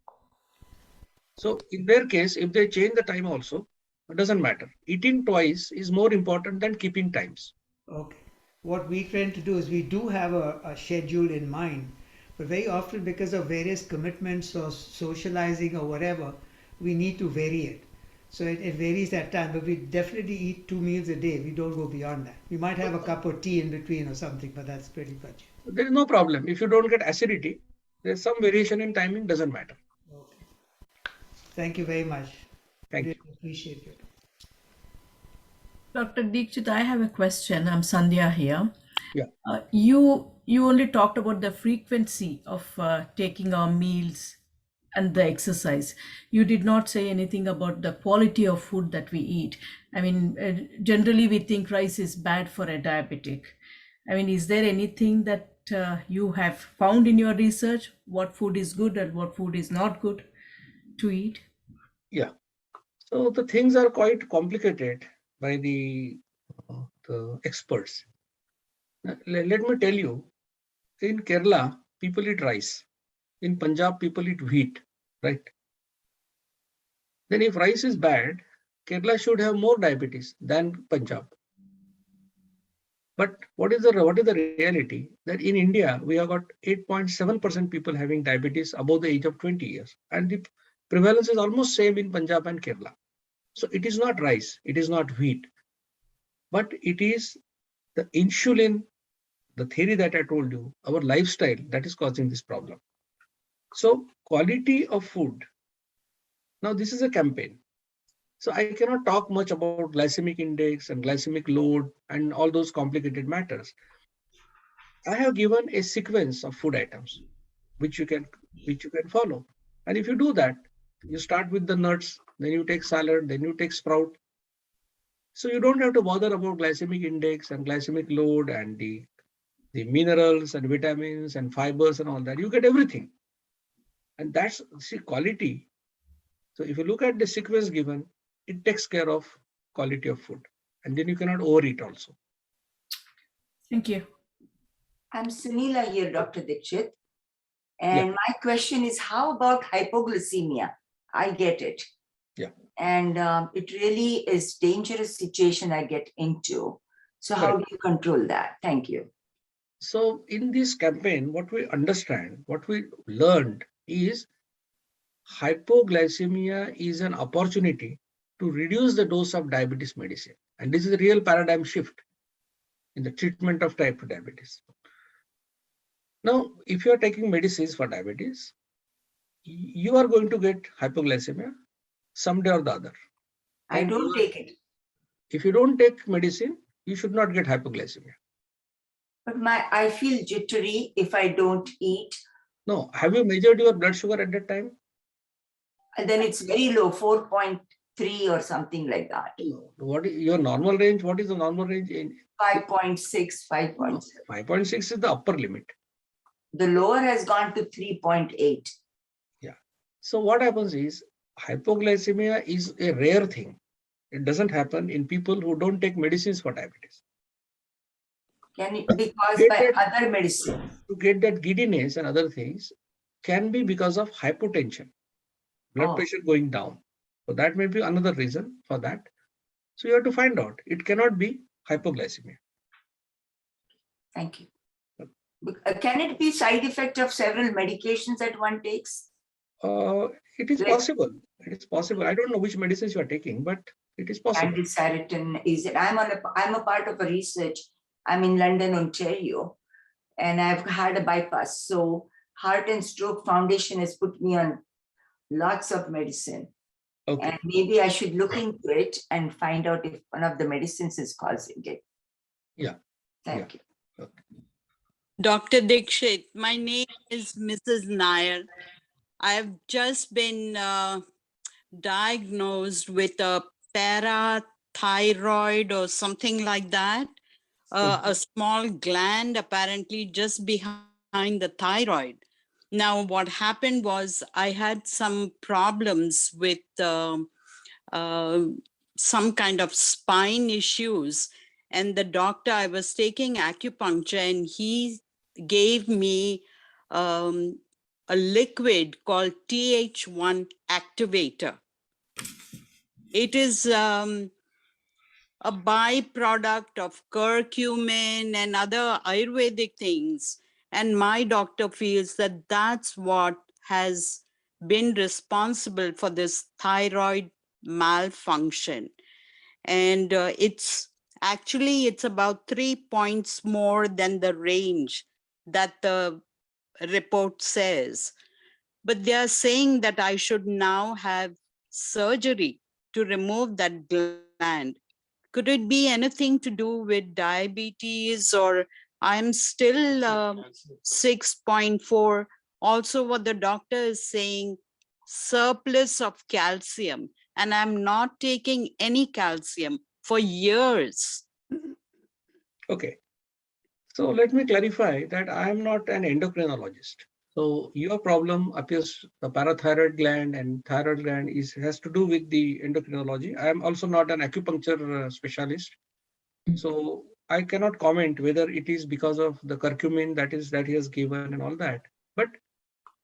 So in their case, if they change the time also, it doesn't matter. Eating twice is more important than keeping times. Okay. What we tend to do is we do have a schedule in mind, but very often because of various commitments or socializing or whatever, we need to vary it. So it varies that time, but we definitely eat 2 meals a day. We don't go beyond that. We might have a cup of tea in between or something, but that's pretty much it. There is no problem. If you don't get acidity, there's some variation in timing, doesn't matter. Okay. Thank you very much. Thank Really you. appreciate it. Dr. Dixit, I have a question. I'm Sandhya here. Yeah. You only talked about the frequency of taking our meals and the exercise. You did not say anything about the quality of food that we eat. I mean, generally we think rice is bad for a diabetic. I mean, is there anything that you have found in your research? What food is good and what food is not good to eat? Yeah. So the things are quite complicated by the experts. Let me tell you, in Kerala, people eat rice. In Punjab, people eat wheat, right? Then if rice is bad, Kerala should have more diabetes than Punjab. But what is the reality? That in India, we have got 8.7% people having diabetes above the age of 20 years. And the prevalence is almost same in Punjab and Kerala. So it is not rice, it is not wheat, but it is the insulin, the theory that I told you, our lifestyle that is causing this problem. So quality of food. Now this is a campaign. So I cannot talk much about glycemic index and glycemic load and all those complicated matters. I have given a sequence of food items which you can follow. And if you do that, you start with the nuts, then you take salad, then you take sprout. So you don't have to bother about glycemic index and glycemic load and the minerals and vitamins and fibers and all that. You get everything. And that's quality. So if you look at the sequence given, it takes care of quality of food. And then you cannot overeat also. Thank you. I'm Sunila here, Dr. Dixit. And my question is, how about hypoglycemia? I get it. Yeah. And it really is dangerous situation I get into. So how Correct. do you control that? Thank you. So in this campaign, what we understand, what we learned is hypoglycemia is an opportunity to reduce the dose of diabetes medicine. And this is a real paradigm shift in the treatment of type 2 diabetes. Now, if you are taking medicines for diabetes, you are going to get hypoglycemia someday or the other. I And don't take it. if you don't take medicine, you should not get hypoglycemia. But I feel jittery if I don't eat. No, have you measured your blood sugar at that time? And then it's very low, 4.3 or something like that. No. What is your normal range? What is the normal range? 5.6, 5.7. 5.6 is the upper limit. The lower has gone to 3.8. Yeah. So what happens is hypoglycemia is a rare thing. It doesn't happen in people who don't take medicines for diabetes. Can it be caused by other medicine? To get that giddiness and other things can be because of hypotension, blood pressure going down. So that may be another reason for that. So you have to find out. It cannot be hypoglycemia. Thank you. Can it be side effect of several medications that one takes? It is possible. It is possible. I don't know which medicines you are taking, but it is possible. Candesaritin, is it? I'm a part of a research. I'm in London, Ontario, and I've had a bypass. So Heart and Stroke Foundation has put me on lots of medicine. Okay. And maybe I should look into it and find out if one of the medicines is causing it. Yeah. Thank you. Dr. Dixit, my name is Mrs. Nair. I've just been diagnosed with a parathyroid or something like that, a small gland apparently just behind the thyroid. Now, what happened was I had some problems with some kind of spine issues, and the doctor, I was taking acupuncture, and he gave me a liquid called TH1 activator. It is a byproduct of curcumin and other Ayurvedic things. And my doctor feels that that's what has been responsible for this thyroid malfunction. And it's about 3 points more than the range that the report says. But they are saying that I should now have surgery to remove that gland. Could it be anything to do with diabetes, or I'm still 6.4? Also, what the doctor is saying, surplus of calcium, and I'm not taking any calcium for years. Okay. So let me clarify that I am not an endocrinologist. So your problem appears the parathyroid gland and thyroid gland has to do with the endocrinology. I am also not an acupuncture specialist. So I cannot comment whether it is because of the curcumin that he has given and all that. But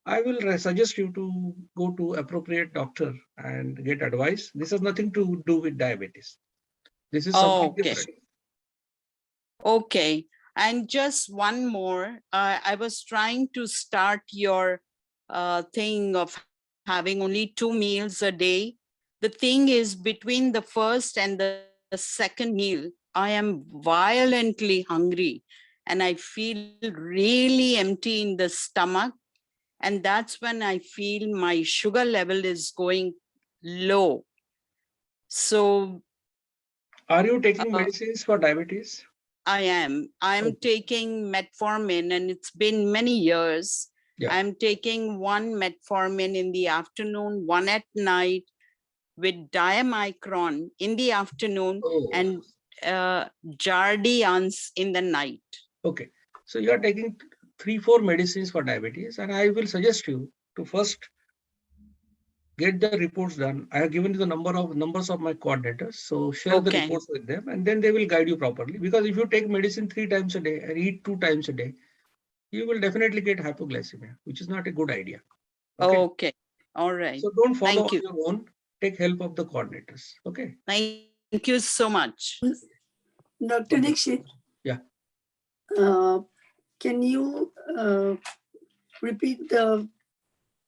I will suggest you to go to appropriate doctor and get advice. This has nothing to do with diabetes. This is something different. Okay. And just one more, I was trying to start your thing of having only 2 meals a day. The thing is, between the first and the second meal, I am violently hungry and I feel really empty in the stomach. And that's when I feel my sugar level is going low. So are you taking medicines for diabetes? I am taking metformin, and it's been many years. Yeah. I'm taking one metformin in the afternoon, one at night, with diamicron in the afternoon and Jardiance in the night. Okay. So you are taking 3-4 medicines for diabetes, and I will suggest you to first get the reports done. I have given you the numbers of my coordinators. So share the reports with them, and then they will guide you properly. Because if you take medicine 3 times a day and eat 2 times a day, you will definitely get hypoglycemia, which is not a good idea. Okay. All right. So don't follow on your own. Take help of the coordinators. Okay. Thank you so much. Dr. Dixit. Yeah. Can you repeat the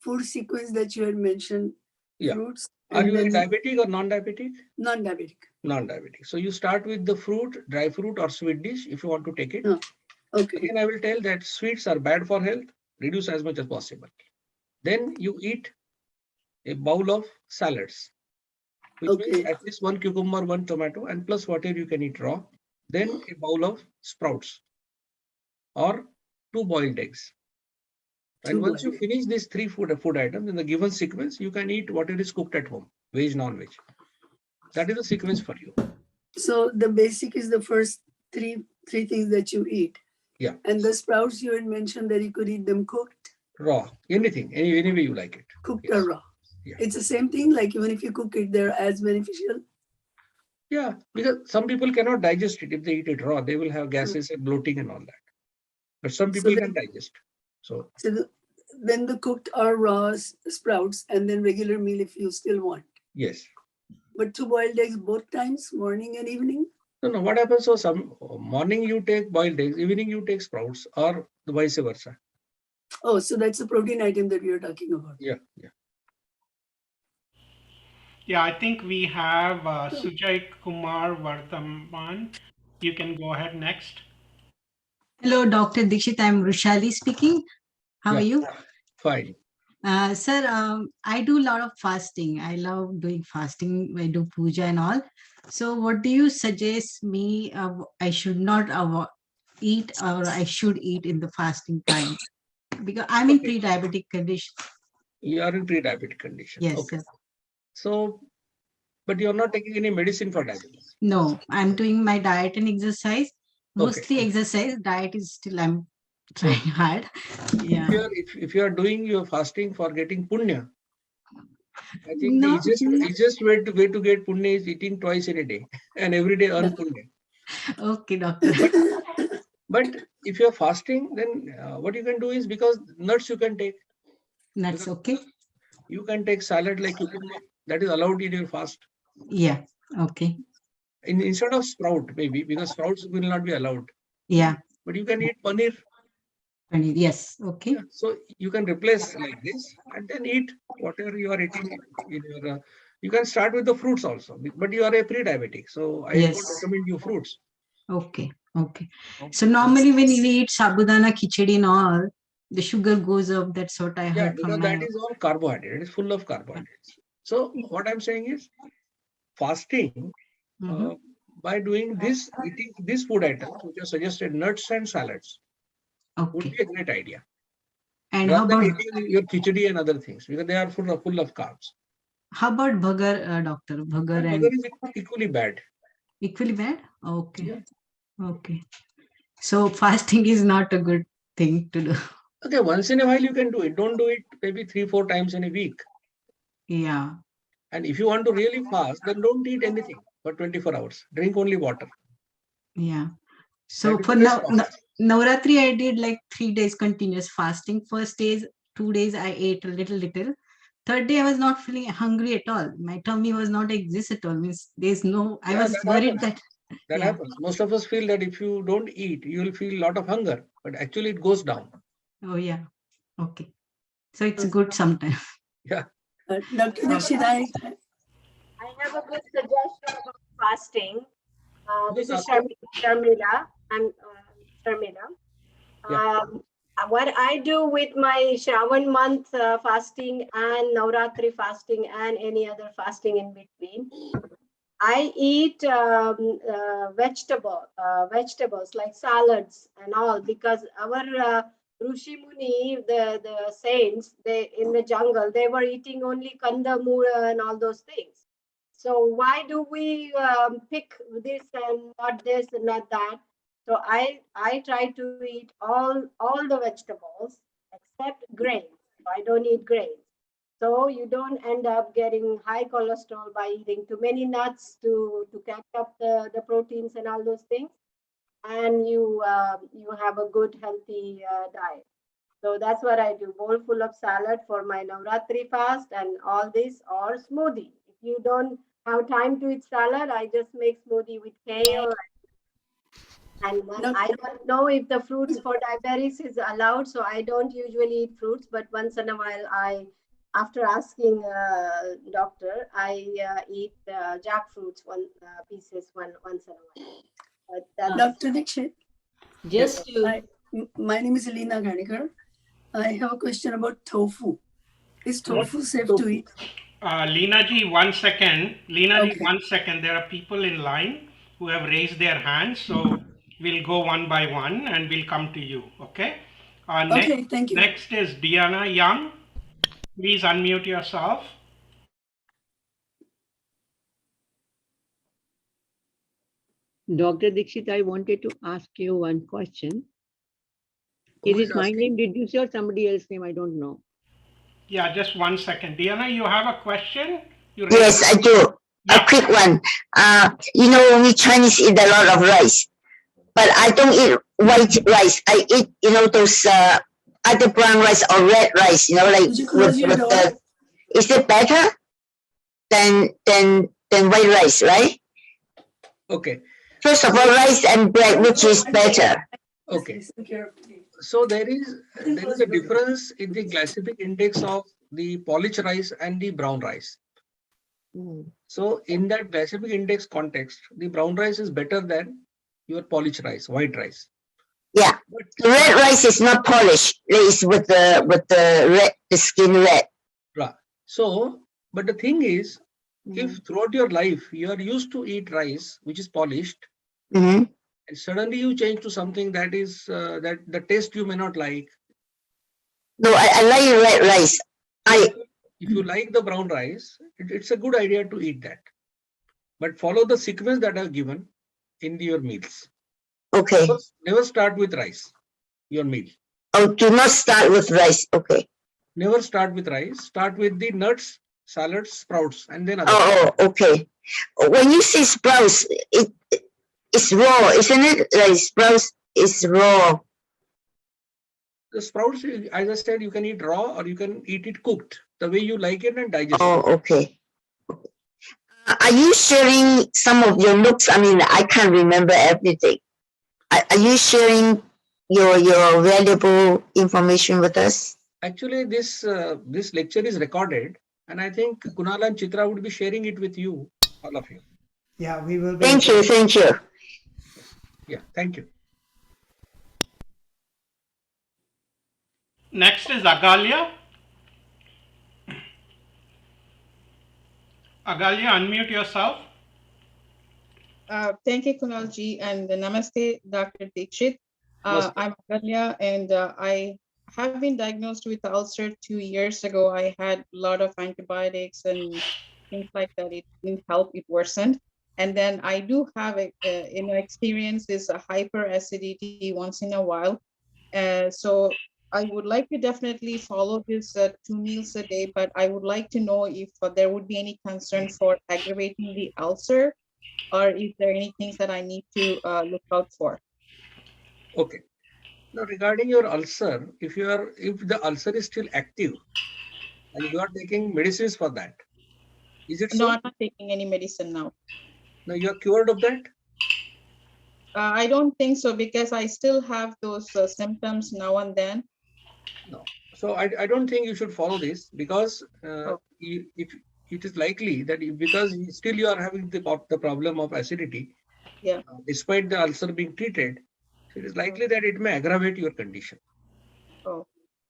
food sequence that you had mentioned? Yeah. Fruits. Are you a diabetic or non-diabetic? Non-diabetic. Non-diabetic. So you start with the fruit, dry fruit or sweet dish if you want to take it. Okay. Again, I will tell that sweets are bad for health. Reduce as much as possible. Then you eat a bowl of salads, which means at least 1 cucumber, 1 tomato, and plus whatever you can eat raw. Then a bowl of sprouts or 2 boiled eggs. And once you finish these 3 food items in the given sequence, you can eat whatever is cooked at home, veg, non-veg. That is the sequence for you. So the basic is the first three things that you eat. Yeah. And the sprouts, you had mentioned that you could eat them cooked. Raw, anything, any way you like it. Cooked or raw. Yeah. It's the same thing, like even if you cook it, they're as beneficial. Yeah, because some people cannot digest it if they eat it raw. They will have gases and bloating and all that. But some people can digest. So then the cooked or raw sprouts, and then regular meal if you still want. Yes. But 2 boiled eggs both times, morning and evening? No, what happens? So some morning you take boiled eggs, evening you take sprouts, or the vice versa. Oh, so that's a protein item that we are talking about. Yeah. Yeah, I think we have Sujay Kumar Vardhaman. You can go ahead next. Hello, Dr. Dixit. I'm Rushali speaking. How are you? Fine. Sir, I do a lot of fasting. I love doing fasting. I do puja and all. So, what do you suggest me? I should not eat, or I should eat in the fasting time? Because I'm in Okay. pre-diabetic condition. You are in pre-diabetic condition. Yes, Okay. sir. So, but you're not taking any medicine for diabetes. No, I'm doing my diet and exercise. Okay. Mostly exercise. Diet is still I'm trying hard. Yeah. If you are doing your fasting for getting punya, I think the No. easiest way to get punya is eating twice in a day and every day earn punya. Okay, doctor. But if you're fasting, then what you can do is, because nuts you can take. Nuts, okay. You can take salad like cucumber, that is allowed in your fast. Yeah. Okay. Instead of sprout, maybe, because sprouts will not be allowed. Yeah. But you can eat paneer. Paneer, yes. Okay. Yeah, so you can replace like this and then eat whatever you are eating in your. You can start with the fruits also, but you are a pre-diabetic, so I Yes. don't recommend you fruits. Okay. Okay. So normally when you eat sabudana khichdi and all, the sugar goes up. That's what I Yeah, heard because from that my. is all carbohydrate. It is full of carbohydrates. So what I'm saying is, fasting Mhm. by doing this, eating these food items which are suggested, nuts and salads, would Okay. be a great idea. And Rather than eating your khichdi and other things, because they are full of carbs. how about bhagar, doctor? Bhagar And and burger is equally bad. equally bad? Okay. Yeah. Okay. So fasting is not a good thing to do. Okay, once in a while you can do it. Don't do it maybe 3-4 times in a week. Yeah. And if you want to really fast, then don't eat anything for 24 hours. Drink only water. Yeah. That So is for the best process. Navratri, I did like 3 days continuous fasting. First days, 2 days, I ate a little. Third day, I was not feeling hungry at all. My tummy was not exist at all. Means there's no. I Yeah, was that worried happens. that. That Yeah. happens. Most of us feel that if you don't eat, you will feel a lot of hunger. But actually it goes down. Oh yeah. Okay. So it's good sometimes. Yeah. Dr. Dixit, I have a good suggestion about fasting. This is Sharmila. I'm Sharmila. Yeah. What I do with my Shravan month fasting and Navratri fasting and any other fasting in between, I eat vegetables like salads and all, because our Rishi Muni, the saints, they in the jungle, they were eating only kanda mura and all those things. So why do we pick this and not this and not that? So I try to eat all the vegetables except grains. I don't eat grains. So you don't end up getting high cholesterol by eating too many nuts to catch up the proteins and all those things. And you have a good healthy diet. So that's what I do. Bowl full of salad for my Navratri fast and all this, or smoothie. If you don't have time to eat salad, I just make smoothie with kale. And I don't know if the fruits for diabetes is allowed, so I don't usually eat fruits. But once in a while, after asking doctor, I eat jackfruits pieces once in a while. Dr. Dixit, Just to my name is Alina Ganikar. I have a question about tofu. Is tofu safe to eat? Leena ji, 1 second. Leena ji, Okay. 1 second. There are people in line who have raised their hands, so we'll go one by one and we'll come to you. Okay. Okay, thank you. Next is Diana Young. Please unmute yourself. Dr. Dixit, I wanted to ask you one question. Who Is is it my asking? name? Did you say or somebody else's name? I don't know. Yeah, just 1 second. Diana, you have a question? Yes, I do. Yeah. A quick one. We Chinese eat a lot of rice, but I don't eat white rice. I eat, those either brown rice or red rice. Like Would you close your door? Is it better than white rice, right? Okay. First of all, rice and bread, which is better? Okay. So there is a difference in the glycemic index of the polished rice and the brown rice. So in that glycemic index context, the brown rice is better than your polished rice, white rice. Yeah. But The red rice is not polished. It's with the skin red. right. So, but the thing is, if Mm-hmm. throughout your life you are used to eat rice which is polished, Mm-hmm. and suddenly you change to something that is that the taste you may not like. No, I like red rice. So if you like the brown rice, it's a good idea to eat that. But follow the sequence that I've given in your meals. Okay. Never start with rice, your meal. Oh, do not start with rice. Okay. Never start with rice. Start with the nuts, salads, sprouts, and then other. Oh, okay. When you say sprouts, it's raw, isn't it? Like sprouts is raw. The sprouts, as I said, you can eat raw or you can eat it cooked, the way you like it and digest Oh, it. okay. Are you sharing some of your looks? I mean, I can't remember everything. Are you sharing your valuable information with us? Actually, this lecture is recorded, and I think Kunal and Chitra would be sharing it with you, all of you. Yeah, we will be. Thank you. Thank you. Yeah, thank you. Next is Agalia. Agalia, unmute yourself. Thank you, Kunalji, and namaste, Dr. Dixit. Namaste. I'm Agalia, and I have been diagnosed with ulcer 2 years ago. I had a lot of antibiotics and things like that. It didn't help, it worsened. And then I do have experience is a hyperacidity once in a while. So I would like to definitely follow this 2 meals a day, but I would like to know if there would be any concern for aggravating the ulcer, or is there any things that I need to look out for? Okay. Now, regarding your ulcer, if the ulcer is still active and you are taking medicines for that, is it No, so? I'm not taking any medicine now. Now you are cured of that? I don't think so, because I still have those symptoms now and then. No. So I don't think you should follow this, because if it is likely that because still you are having the problem of acidity, yeah, despite the ulcer being treated, it is likely that it may aggravate your condition. Oh.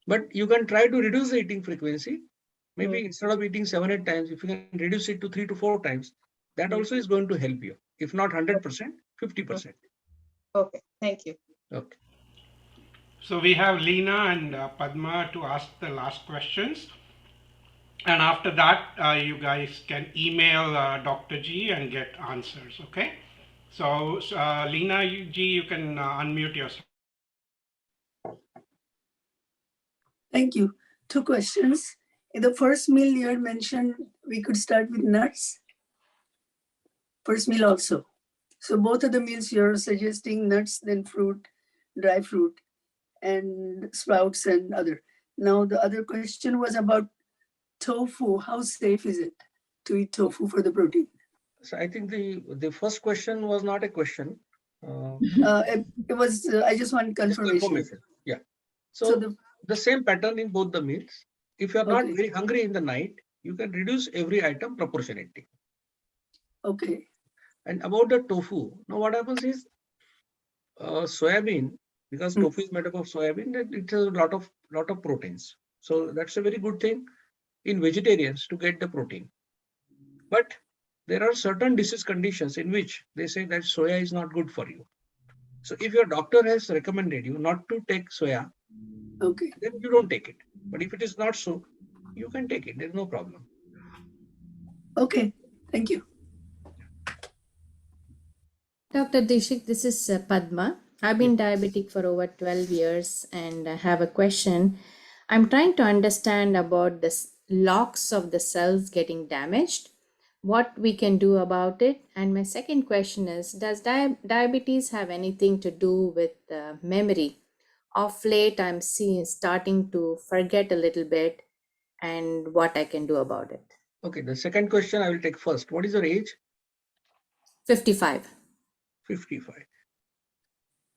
But you can try to reduce the eating frequency. Maybe instead of eating 7-8 times, if you can reduce it to 3 to 4 times, that also is going to help you. If not 100%, 50%. Okay, thank you. Okay. So we have Leena and Padma to ask the last questions. And after that, you guys can email Dr. G and get answers, okay? So Leena G, you can unmute yourself. Thank you. 2 questions. In the first meal you had mentioned we could start with nuts. First meal also. So both of the meals you're suggesting nuts, then fruit, dry fruit, and sprouts and other. Now the other question was about tofu. How safe is it to eat tofu for the protein? So I think the first question was not a question. It was, I just want confirmation. Yeah. So the same pattern in both the meals. If you are not very hungry in the night, you can reduce every item proportionately. Okay. And about the tofu, now what happens is soybean, because tofu is made up of soybean, that it has a lot of proteins. So that's a very good thing in vegetarians to get the protein. But there are certain disease conditions in which they say that soya is not good for you. So if your doctor has recommended you not to take soya, okay, then you don't take it. But if it is not so, you can take it. There's no problem. Okay, thank you. Dr. Dixit, this is Padma. I've been diabetic for over 12 years and I have a question. I'm trying to understand about the locks of the cells getting damaged, what we can do about it. And my second question is, does diabetes have anything to do with memory? Of late, I'm starting to forget a little bit, and what I can do about it. Okay, the second question I will take first. What is your age? 55. 55.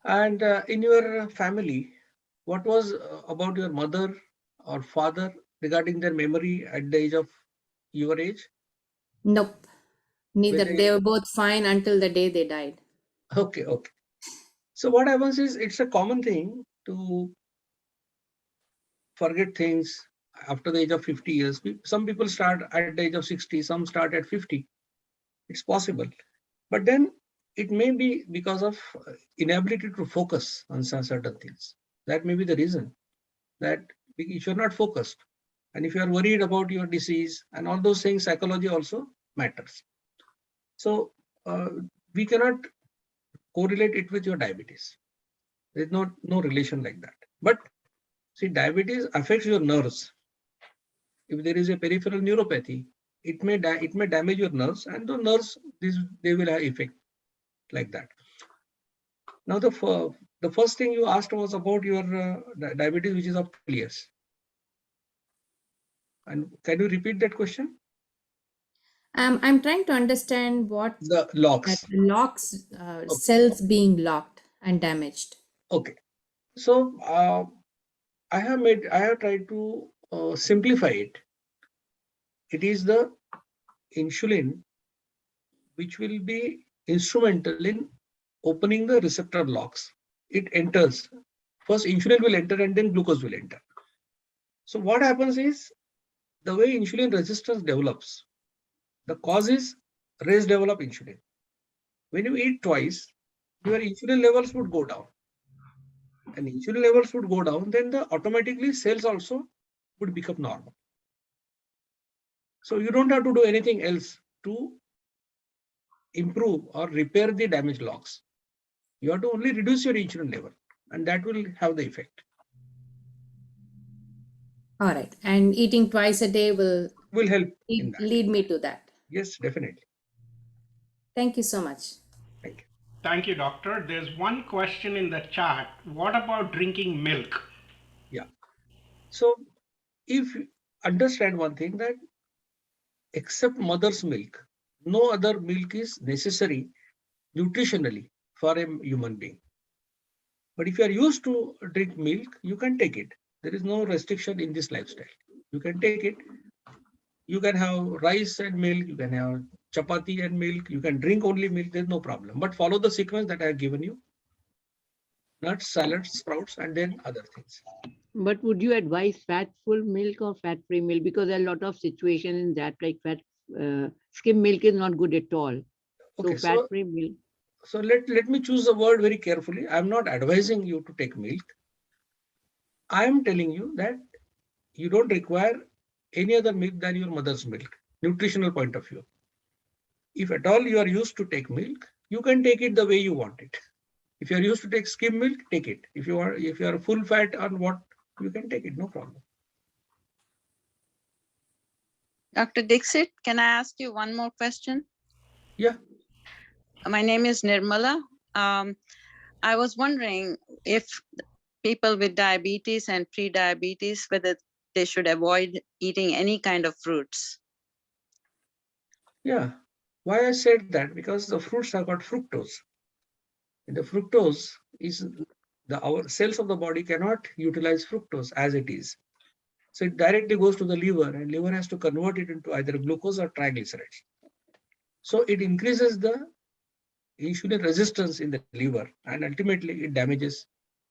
And in your family, what was about your mother or father regarding their memory at the age of your age? Nope. Neither. They were both fine until the day they died. Okay. So what happens is, it's a common thing to forget things after the age of 50 years. Some people start at the age of 60, some start at 50. It's possible. But then it may be because of inability to focus on certain things. That may be the reason, that if you're not focused and if you are worried about your disease and all those things, psychology also matters. So we cannot correlate it with your diabetes. There's no relation like that. But see, diabetes affects your nerves. If there is a peripheral neuropathy, it may damage your nerves, and the nerves, they will have effect like that. Now, the first thing you asked was about your diabetes, which is of 12 years. And can you repeat that question? I'm trying to understand what The locks. locks, Okay. cells being locked and damaged. Okay. So I have tried to simplify it. It is the insulin which will be instrumental in opening the receptor locks. It enters. First insulin will enter and then glucose will enter. So what happens is, the way insulin resistance develops, the cause is raise develop insulin. When you eat twice, your insulin levels would go down. And insulin levels would go down, then automatically cells also would become normal. So you don't have to do anything else to improve or repair the damaged locks. You have to only reduce your insulin level, and that will have the effect. All right. And eating twice a day will help in that. lead me to that. Yes, definitely. Thank you so much. Thank you. Thank you, doctor. There's one question in the chat. What about drinking milk? Yeah. So if you understand one thing, that except mother's milk, no other milk is necessary nutritionally for a human being. But if you are used to drink milk, you can take it. There is no restriction in this lifestyle. You can take it. You can have rice and milk. You can have chapati and milk. You can drink only milk. There's no problem. But follow the sequence that I have given you. Nuts, salads, sprouts, and then other things. But would you advise fat-full milk or fat-free milk? Because there are a lot of situations in that, like skim milk is not good at all. Okay, so fat-free milk. So let me choose the word very carefully. I'm not advising you to take milk. I am telling you that you don't require any other milk than your mother's milk, nutritional point of view. If at all you are used to take milk, you can take it the way you want it. If you are used to take skim milk, take it. If you are full fat on what, you can take it, no problem. Dr. Dixit, can I ask you one more question? Yeah. My name is Nirmala. I was wondering if people with diabetes and pre-diabetes, whether they should avoid eating any kind of fruits. Yeah. Why I said that? Because the fruits have got fructose. And the fructose is our cells of the body cannot utilize fructose as it is. So it directly goes to the liver, and liver has to convert it into either glucose or triglycerides. So it increases the insulin resistance in the liver, and ultimately it damages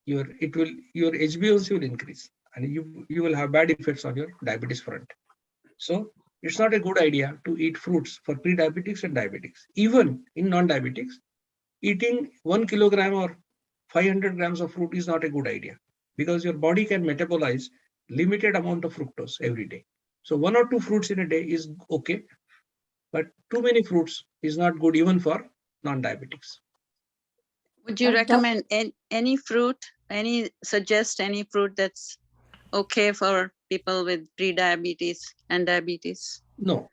your HbA1c will increase, and you will have bad effects on your diabetes front. So it's not a good idea to eat fruits for pre-diabetics and diabetics. Even in non-diabetics, eating 1 kilogram or 500 grams of fruit is not a good idea, because your body can metabolize limited amount of fructose every day. So 1 or 2 fruits in a day is okay, but too many fruits is not good even for non-diabetics. Would you recommend any fruit, suggest any fruit that's okay for people with pre-diabetes and diabetes? No.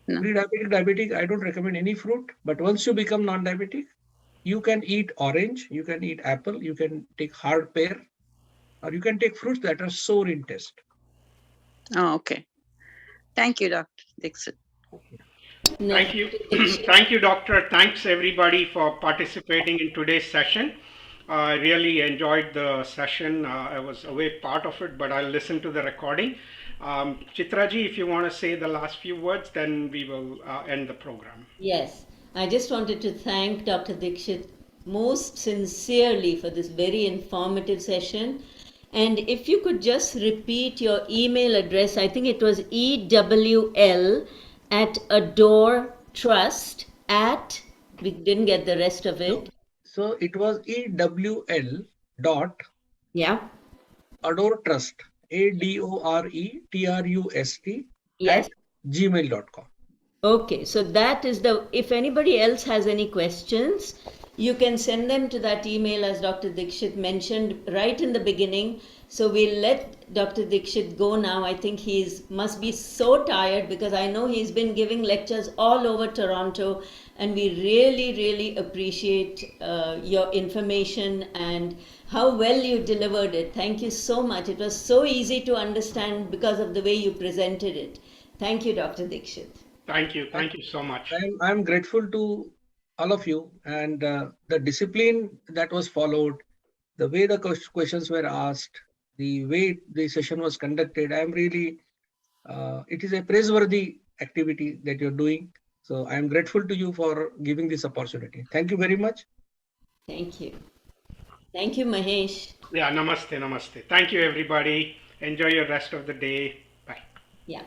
Pre-diabetic, diabetic, I don't recommend any fruit, but once you become non-diabetic, you can eat orange, you can eat apple, you can take hard pear, or you can take fruits that are sour in taste. Oh, okay. Thank you, Dr. Dixit. Thank you. Thank you, doctor. Thanks everybody for participating in today's session. I really enjoyed the session. I was away part of it, but I'll listen to the recording. Chitraji, if you want to say the last few words, then we will end the program. Yes, I just wanted to thank Dr. Dixit most sincerely for this very informative session. And if you could just repeat your email address, I think it was EWL at Adore Trust at, we didn't get the rest of it. So it was EWL dot Yeah. Adore Trust, ADORETRUST Yes. at gmail.com. Okay, so that is the, if anybody else has any questions, you can send them to that email as Dr. Dixit mentioned right in the beginning. So we'll let Dr. Dixit go now. I think must be so tired because I know he's been giving lectures all over Toronto, and we really, really appreciate your information and how well you delivered it. Thank you so much. It was so easy to understand because of the way you presented it. Thank you, Dr. Dixit. Thank you. Thank you so much. I'm grateful to all of you, and the discipline that was followed, the way the questions were asked, the way the session was conducted. I'm really, it is a praiseworthy activity that you're doing. So I'm grateful to you for giving this opportunity. Thank you very much. Thank you. Thank you, Mahesh. Yeah, namaste, namaste. Thank you, everybody. Enjoy your rest of the day. Bye. Yeah.